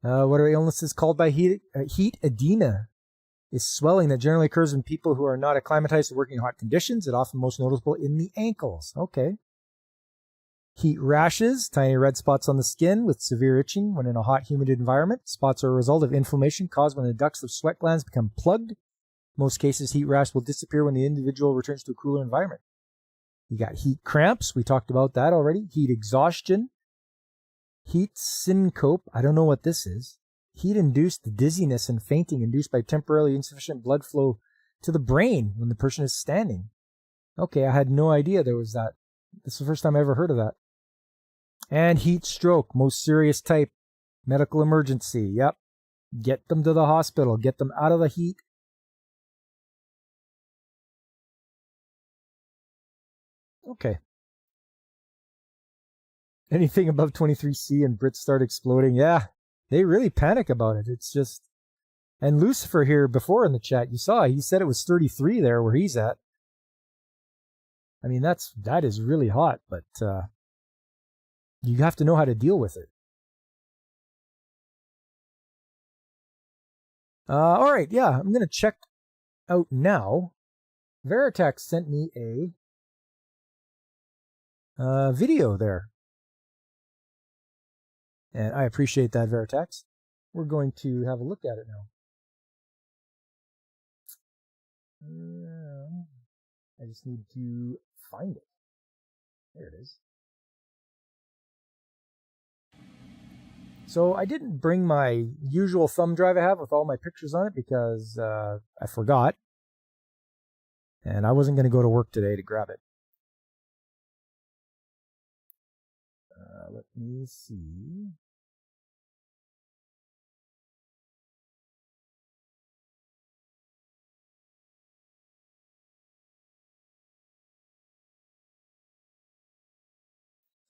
What are illnesses called by heat? Heat edema is swelling that generally occurs in people who are not acclimatized to working in hot conditions. It's often most noticeable in the ankles. Okay. Heat rashes, tiny red spots on the skin with severe itching when in a hot, humid environment. Spots are a result of inflammation caused when the ducts of sweat glands become plugged. In most cases, heat rash will disappear when the individual returns to a cooler environment. You got heat cramps. We talked about that already. Heat exhaustion. Heat syncope. I don't know what this is. Heat-induced dizziness and fainting induced by temporarily insufficient blood flow to the brain when the person is standing. Okay, I had no idea there was that. This is the first time I ever heard of that. And heat stroke, most serious type, medical emergency. Yep. Get them to the hospital. Get them out of the heat. Okay. Anything above 23C and Brits start exploding. Yeah, they really panic about it. It's just... And Lucifer here before in the chat, you saw, he said it was 33 there where he's at. I mean, that is really hot, but you have to know how to deal with it. All right, yeah, I'm going to check out now. Veritex sent me a video there. And I appreciate that, Veritex. We're going to have a look at it now. I just need to find it. There it is. So I didn't bring my usual thumb drive I have with all my pictures on it because I forgot. And I wasn't going to go to work today to grab it. Let me see.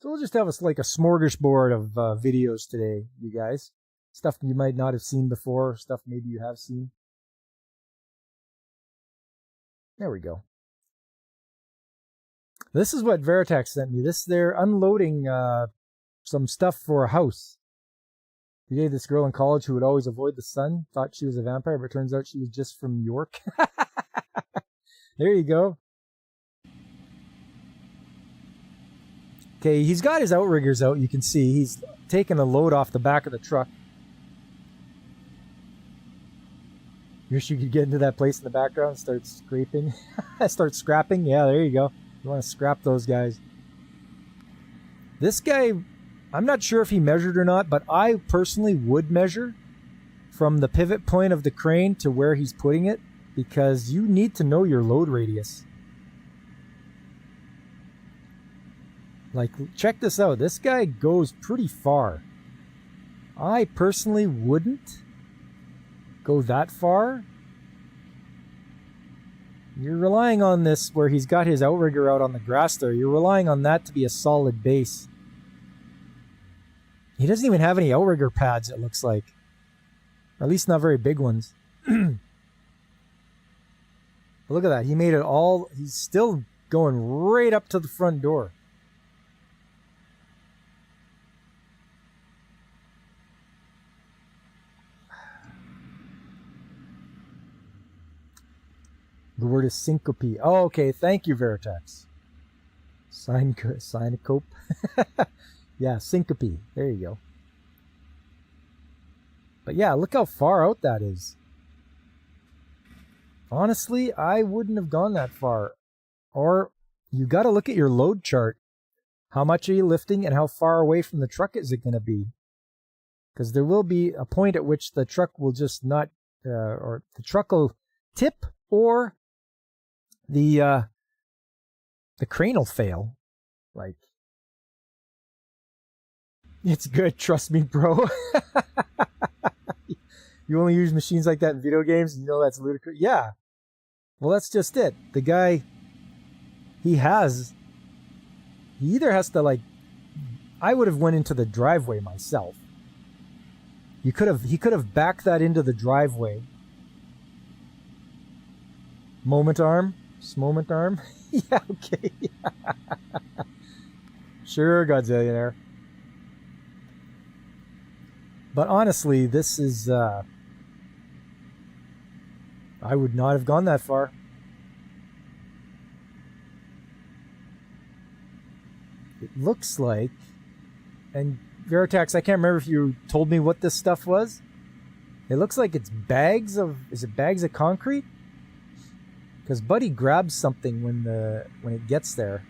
So we'll just have like a smorgasbord of videos today, you guys. Stuff you might not have seen before, stuff maybe you have seen. There we go. This is what Veritex sent me. They're unloading some stuff for a house. They gave this girl in college who would always avoid the sun, thought she was a vampire, but turns out she was just from York. There you go. Okay, he's got his outriggers out, you can see. He's taking a load off the back of the truck. Wish you could get into that place in the background and start scraping. Start scrapping. Yeah, there you go. You want to scrap those guys. This guy, I'm not sure if he measured or not, but I personally would measure from the pivot point of the crane to where he's putting it, because you need to know your load radius. Like, check this out. This guy goes pretty far. I personally wouldn't go that far. You're relying on this where he's got his outrigger out on the grass there. You're relying on that to be a solid base. He doesn't even have any outrigger pads, it looks like. Or at least not very big ones. Look at that. He made it all. He's still going right up to the front door. The word is syncope. Oh, okay. Thank you, Veritex. Synecope. Yeah, syncope. There you go. But yeah, look how far out that is. Honestly, I wouldn't have gone that far. Or you got to look at your load chart. How much are you lifting and how far away from the truck is it going to be? Because there will be a point at which the truck will just not, or the truck will tip, or the crane will fail. Like, it's good, trust me, bro. You only use machines like that in video games, you know that's ludicrous. Yeah. Well, that's just it. The guy, he either has to, like, I would have went into the driveway myself. He could have backed that into the driveway. Moment arm. Yeah, okay. Sure, Godzillionaire. But honestly, this is, I would not have gone that far. It looks like, and Veritex, I can't remember if you told me what this stuff was. It looks like it's bags of, is it bags of concrete? Because Buddy grabs something when it gets there.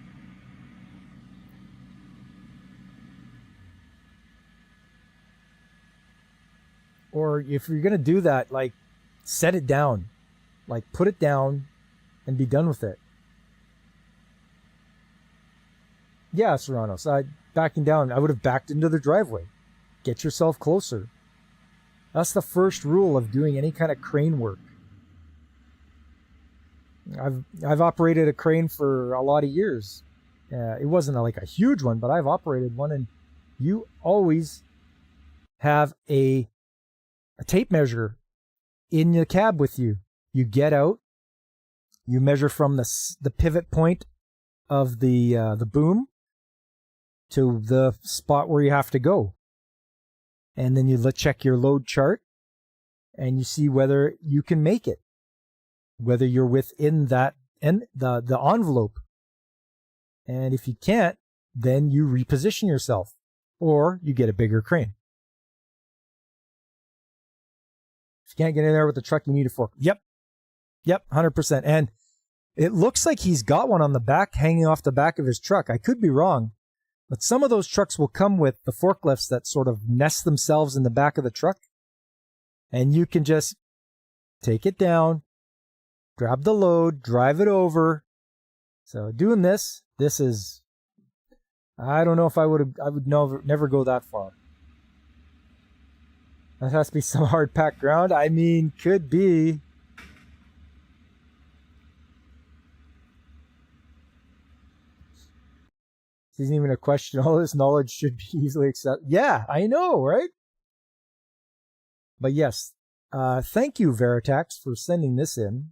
Or if you're gonna do that, like, set it down. Like, put it down and be done with it. Yeah, Serrano. So backing down, I would have backed into the driveway. Get yourself closer. That's the first rule of doing any kind of crane work. I've operated a crane for a lot of years. It wasn't like a huge one, but I've operated one, and you always have a tape measure in the cab with you. You get out, you measure from the pivot point of the boom to the spot where you have to go. And then you check your load chart and you see whether you can make it, whether you're within that and the envelope. And if you can't, then you reposition yourself or you get a bigger crane. If you can't get in there with the truck, you need a fork. Yep, 100%. And it looks like he's got one on the back, hanging off the back of his truck. I could be wrong, but some of those trucks will come with the forklifts that sort of nest themselves in the back of the truck. And you can just take it down, grab the load, drive it over. So doing this is, I don't know if I would never go that far. That has to be some hard packed ground. I mean, could be. This isn't even a question. All this knowledge should be easily accepted. Yeah, I know, right? But yes, thank you, Veritex, for sending this in.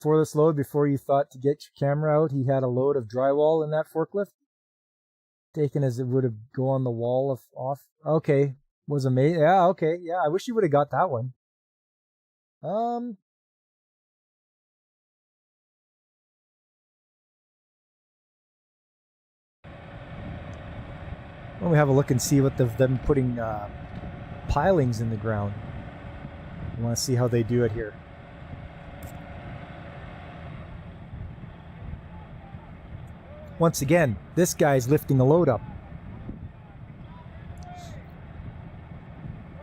For this load, before you thought to get your camera out, he had a load of drywall in that forklift. Taken as it would have go on the wall of off. Okay, was amazing. Yeah, okay, yeah. I wish you would have got that one. Well, we have a look and see what them putting pilings in the ground. I want to see how they do it here. Once again, this guy's lifting a load up.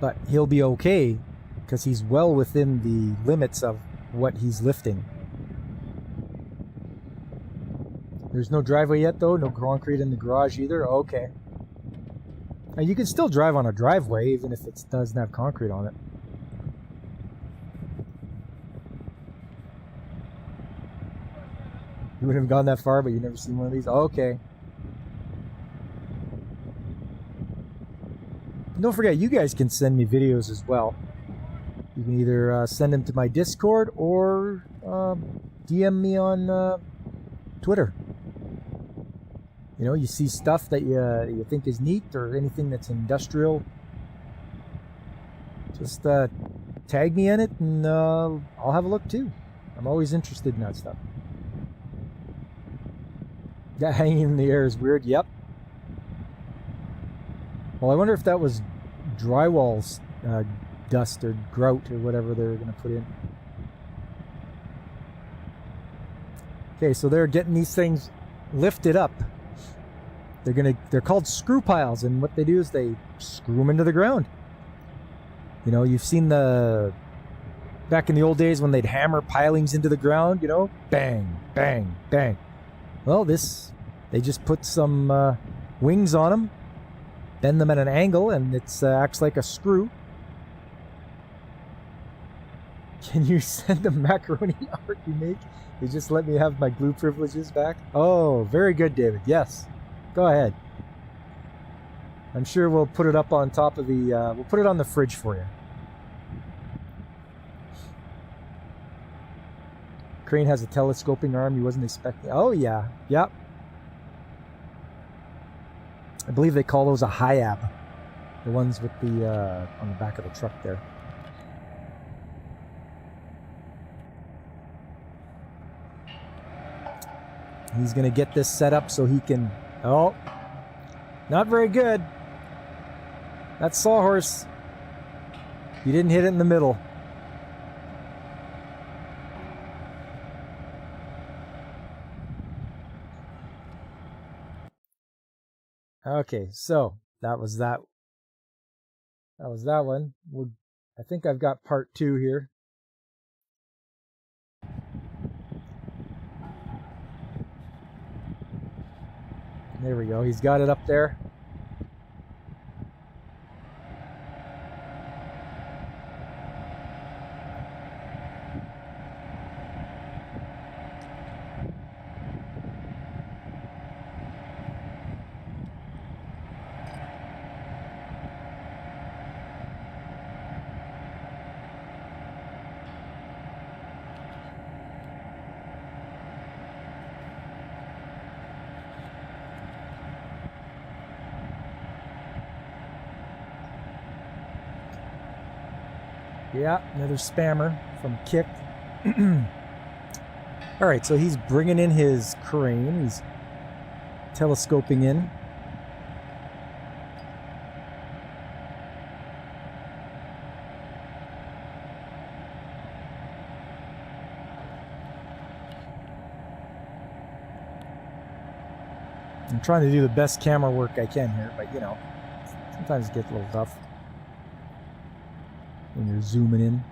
But he'll be okay because he's well within the limits of what he's lifting. There's no driveway yet, though. No concrete in the garage either. Okay. Now, you can still drive on a driveway, even if it doesn't have concrete on it. You wouldn't have gone that far, but you've never seen one of these? Okay. Don't forget, you guys can send me videos as well. You can either send them to my Discord or DM me on Twitter. You know, you see stuff that you think is neat or anything that's industrial, just tag me in it and I'll have a look too. I'm always interested in that stuff. That hanging in the air is weird. Yep. Well, I wonder if that was drywall dust or grout or whatever they're going to put in. Okay, so they're getting these things lifted up. They're called screw piles, and what they do is they screw them into the ground. You know, you've seen back in the old days when they'd hammer pilings into the ground, you know, bang, bang, bang. Well, they just put some wings on them, bend them at an angle, and it acts like a screw. Can you send the macaroni art you make? You just let me have my glue privileges back? Oh, very good, David. Yes. Go ahead. I'm sure we'll put it up on top of the... we'll put it on the fridge for you. Crane has a telescoping arm you wasn't expecting. Oh, yeah. Yep. I believe they call those a HIAB. The ones with the... on the back of the truck there. He's going to get this set up so he can... Oh, not very good. That's Sawhorse. You didn't hit it in the middle. Okay, so that was that. That was that one. I think I've got part 2 here. There we go. He's got it up there. Yeah, another spammer from Kick. All right, so he's bringing in his crane. He's telescoping in. I'm trying to do the best camera work I can here, but you know, sometimes it gets a little tough when you're zooming in.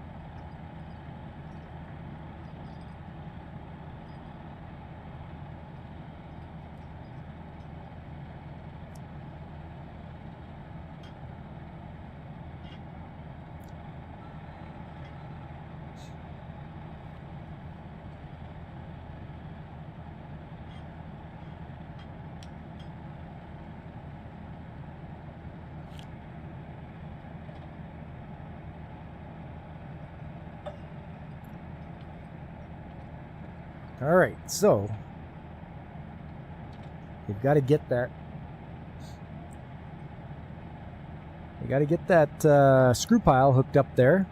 All right, so you've got to get that. You got to get that screw pile hooked up there.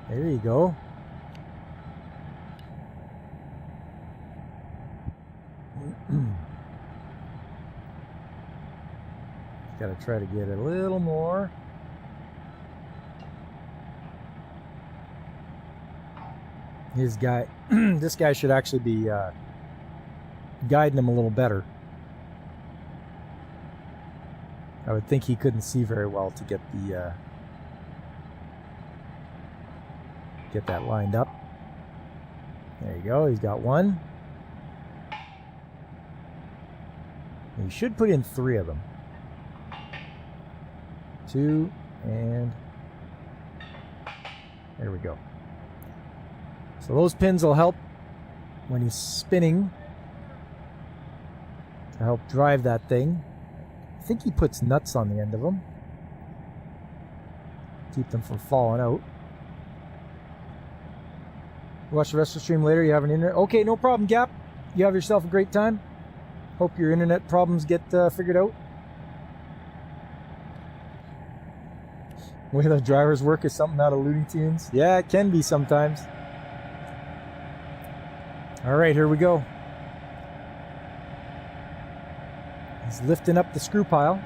There you go. Gotta try to get a little more. His guy, this guy should actually be guiding him a little better. I would think he couldn't see very well to get the get that lined up. There you go. He's got one. He should put in 3 of them. 2, and there we go. So those pins will help when he's spinning to help drive that thing. I think he puts nuts on the end of them. Keep them from falling out. Watch the rest of the stream later. You have an internet. Okay, no problem, Gap. You have yourself a great time. Hope your internet problems get figured out. The way the drivers work is something out of Looney Tunes. Yeah, it can be sometimes. All right, here we go. He's lifting up the screw pile.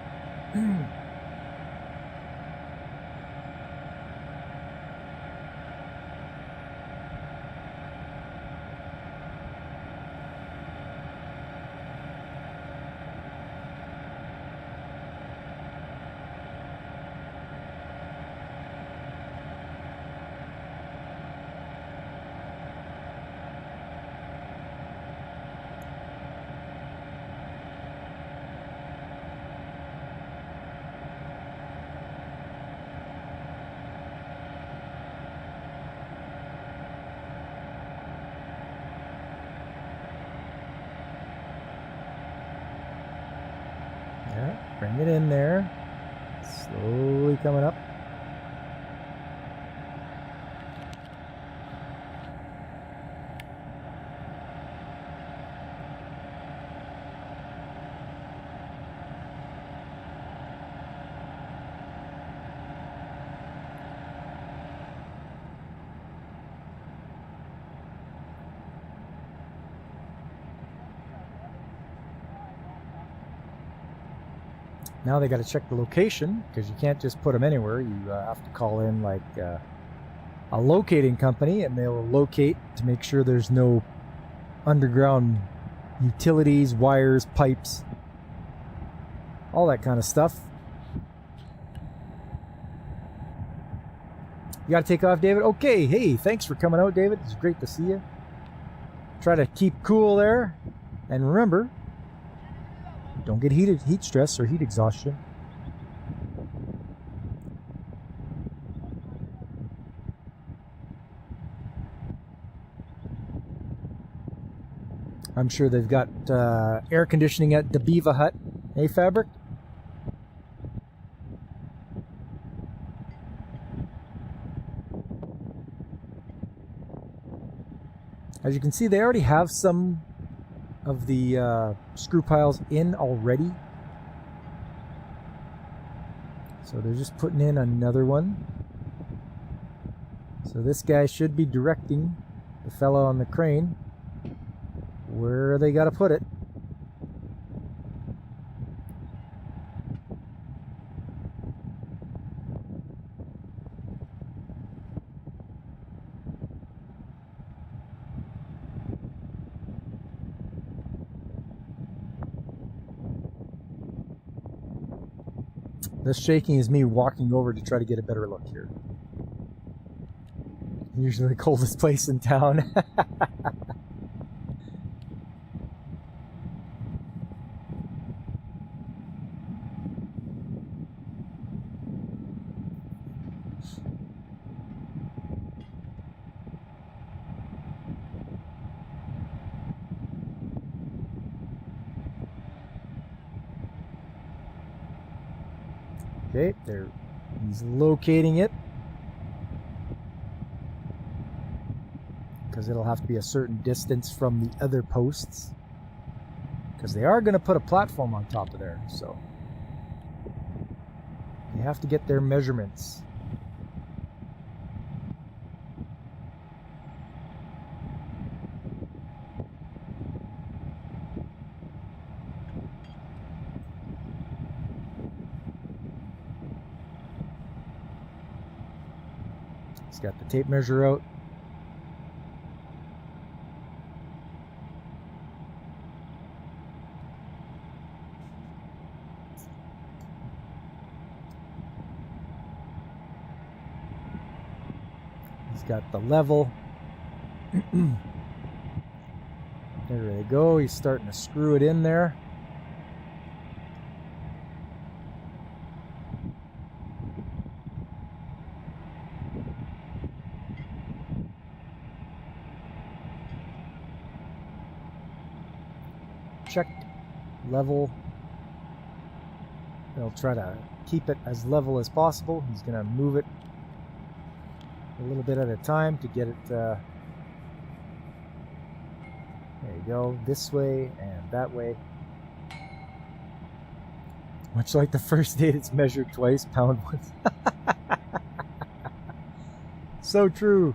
Bring it in there. Slowly coming up. Now they got to check the location, because you can't just put them anywhere. You have to call in like a locating company, and they'll locate to make sure there's no underground utilities, wires, pipes, all that kind of stuff. You got to take off, David? Okay, hey, thanks for coming out, David. It's great to see you. Try to keep cool there, and remember, don't get heat stress or heat exhaustion. I'm sure they've got air conditioning at the Beaver Hut. Hey, Fabric? As you can see, they already have some of the screw piles in already. So they're just putting in another one. So this guy should be directing the fellow on the crane where they got to put it. This shaking is me walking over to try to get a better look here. Usually the coldest place in town. Okay, he's locating it, because it'll have to be a certain distance from the other posts, because they are going to put a platform on top of there, so you have to get their measurements. He's got the tape measure out. He's got the level. There they go. He's starting to screw it in there. Check level. He'll try to keep it as level as possible. He's going to move it a little bit at a time to get it there you go, this way and that way. Much like the first date, it's measured twice, pound once. So true.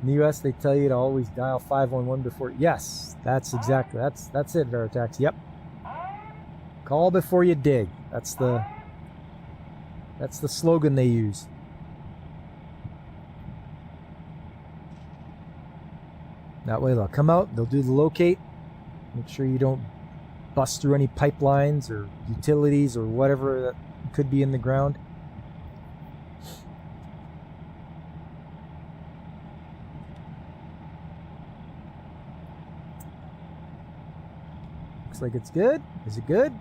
In the US, they tell you to always dial 511 before. Yes, that's exactly, that's it, Veritax. Yep. Call before you dig. That's the slogan they use. That way they'll come out, they'll do the locate, make sure you don't bust through any pipelines or utilities or whatever that could be in the ground. Looks like it's good. Is it good?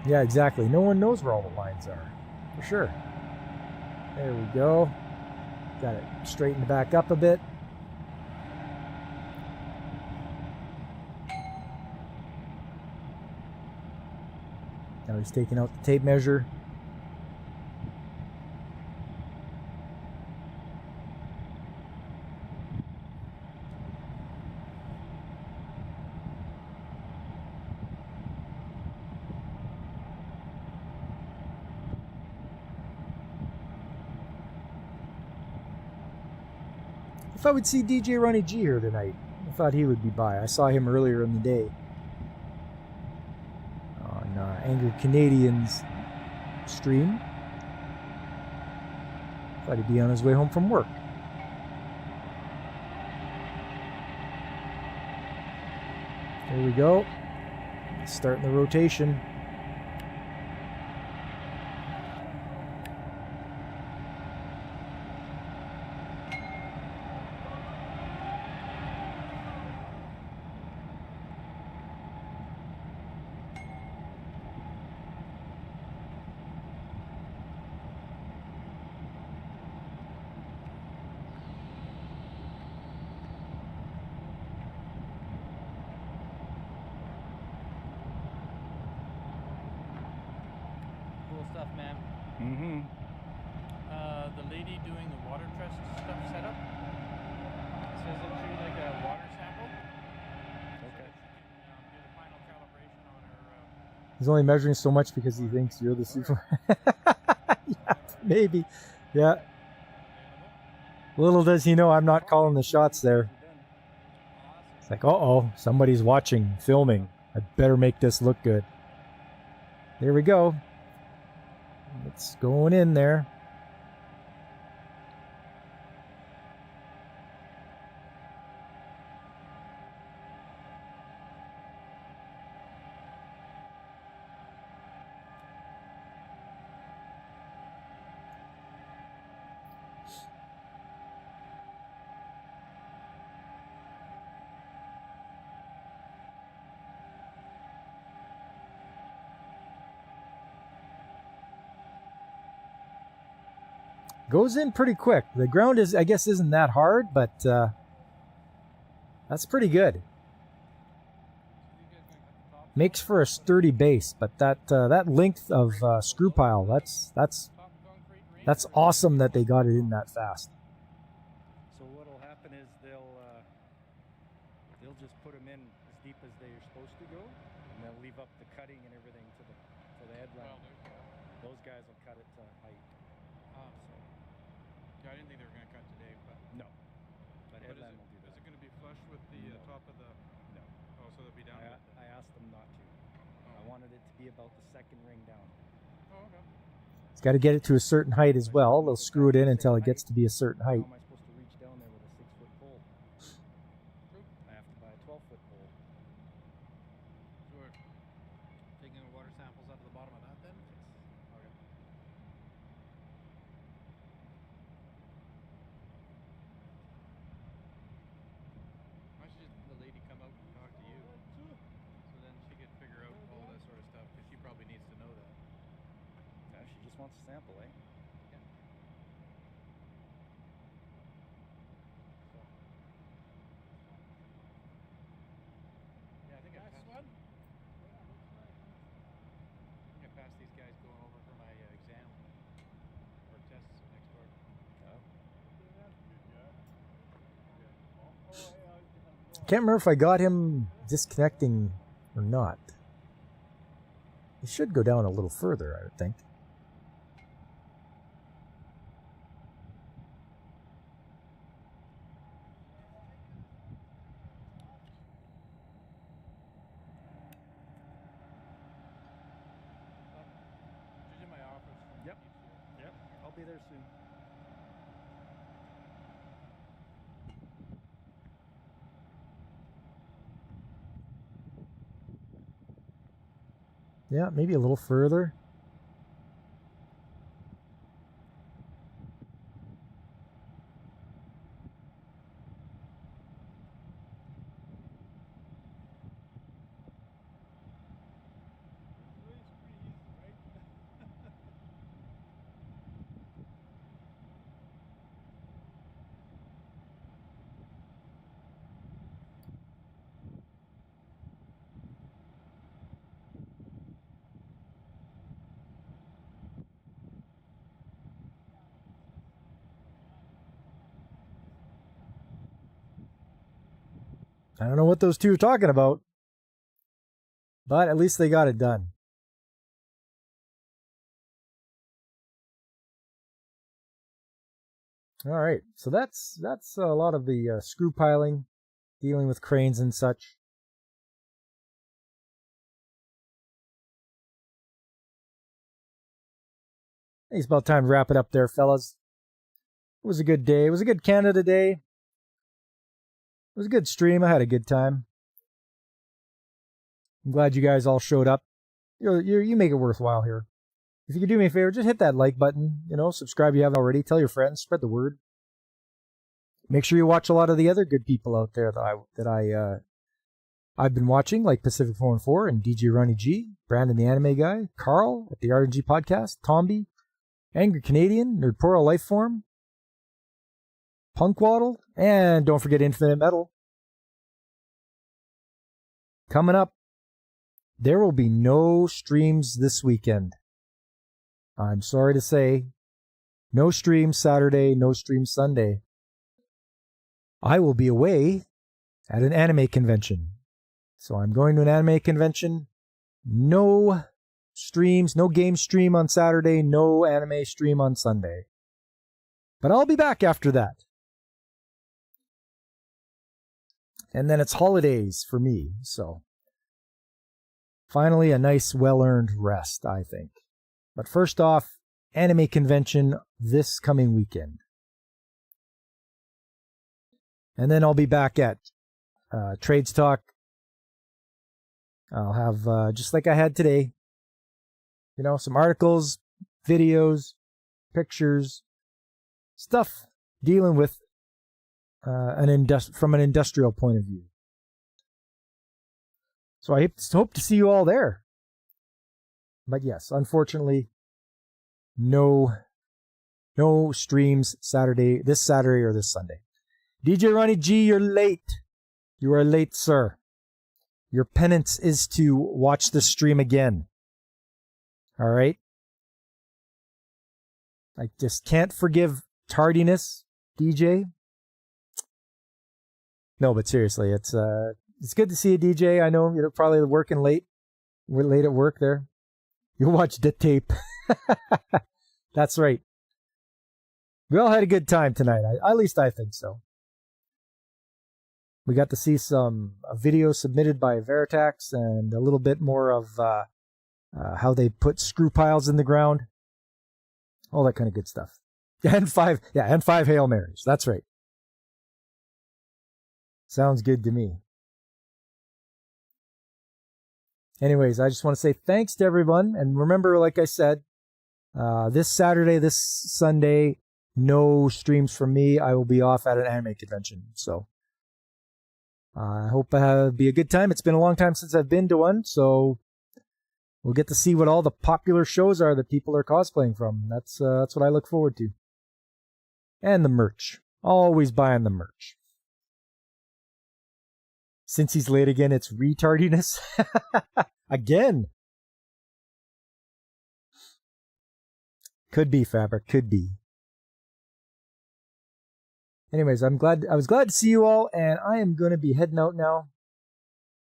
Yeah, exactly. No one knows where all the lines are, for sure. There we go. Got it straightened back up a bit. Now he's taking out the tape measure. If I would see DJ Ronnie G here tonight, I thought he would be by. I saw him earlier in the day on Angry Canadians stream. Thought he'd be on his way home from work. There we go. Starting the rotation. Stuff, man. Mm-hmm. The lady doing the water trust stuff setup says that she like a water sample. Okay. So she can do the final calibration on her. He's only measuring so much because he thinks you're the super. Yeah, maybe. Yeah. Little does he know I'm not calling the shots there. It's like, uh-oh, somebody's watching, filming. I better make this look good. There we go. It's going in there. Goes in pretty quick. The ground is, I guess, isn't that hard, but that's pretty good. Makes for a sturdy base, but that length of screw pile, that's awesome that they got it in that fast. So what'll happen is they'll just put them in as deep as they're supposed to go, and they'll leave up the cutting and everything for the headland. Those guys will cut it to height. So. Yeah, I didn't think they were going to cut today, but no. But headland will do that. Is it going to be Oh, so they'll be down. I asked them not to. I wanted it to be about the second ring down. Oh, okay. It's got to get it to a certain height as well. They'll screw it in until it gets to be a certain height. How am I supposed to reach down there with a 6-foot pole? True. I have to buy a 12-foot pole. So we're taking the water samples out of the bottom of that then? Okay. Why don't you just the lady come out and talk to you? So then she could figure out all that sort of stuff because she probably needs to know that. Yeah, she just wants a sample, eh? Yeah. So. Yeah, I think I passed these guys going over for my exam or tests next door. Can't remember if I got him disconnecting or not. He should go down a little further, I would think. She's in my office. Yep. Yep. I'll be there soon. Yeah, maybe a little further. I don't know what those two are talking about, but at least they got it done. All right, so that's a lot of the screw piling, dealing with cranes and such. I think it's about time to wrap it up there, fellas. It was a good day. It was a good Canada Day. It was a good stream. I had a good time. I'm glad you guys all showed up. You make it worthwhile here. If you could do me a favor, just hit that like button. Subscribe if you haven't already. Tell your friends. Spread the word. Make sure you watch a lot of the other good people out there I've been watching, like Pacific 414 and DJ Ronnie G, Brandon the Anime Guy, Carl at the RNG Podcast, Tomby, Angry Canadian, Nerdporo Lifeform, Punkwaddle, and don't forget Infinite Metal. Coming up, there will be no streams this weekend. I'm sorry to say, no stream Saturday, no stream Sunday. I will be away at an anime convention. So I'm going to an anime convention. No streams, no game stream on Saturday, no anime stream on Sunday. But I'll be back after that. And then it's holidays for me, so finally a nice well-earned rest, I think. But first off, anime convention this coming weekend. And then I'll be back at Trades Talk. I'll have, just like I had today, some articles, videos, pictures, stuff dealing with from an industrial point of view. So I hope to see you all there. But yes, unfortunately, no streams this Saturday or this Sunday. DJ Ronnie G, you're late. You are late, sir. Your penance is to watch the stream again. All right? I just can't forgive tardiness, DJ. No, but seriously, it's good to see you, DJ. I know you're probably working late. We're late at work there. You'll watch the tape. That's right. We all had a good time tonight. At least I think so. We got to see a video submitted by Veritax and a little bit more of how they put screw piles in the ground. All that kind of good stuff. And five Hail Marys. That's right. Sounds good to me. Anyways, I just want to say thanks to everyone. And remember, like I said, this Saturday, this Sunday, no streams from me. I will be off at an anime convention. So I hope it'll be a good time. It's been a long time since I've been to one. So we'll get to see what all the popular shows are that people are cosplaying from. That's what I look forward to. And the merch. Always buying the merch. Since he's late again, it's retardiness. Again. Could be, Fabric. Could be. Anyways, I was glad to see you all, and I am going to be heading out now.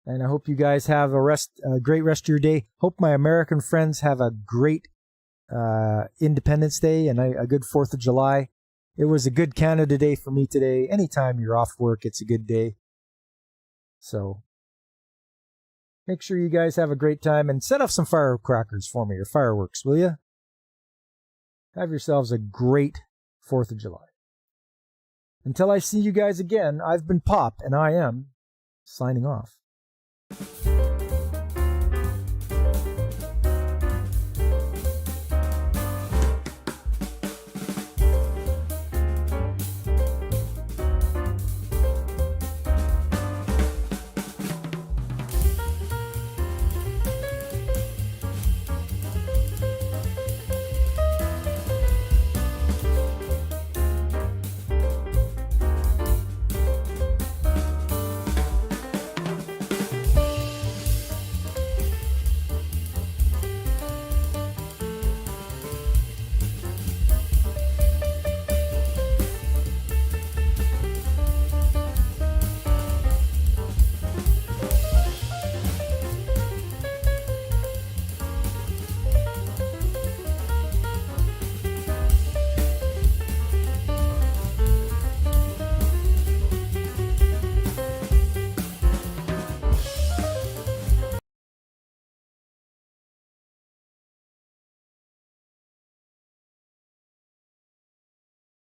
And I hope you guys have a great rest of your day. Hope my American friends have a great Independence Day and a good 4th of July. It was a good Canada Day for me today. Anytime you're off work, it's a good day. So make sure you guys have a great time and set off some firecrackers for me, or fireworks, will you? Have yourselves a great 4th of July. Until I see you guys again, I've been Pop, and I am signing off.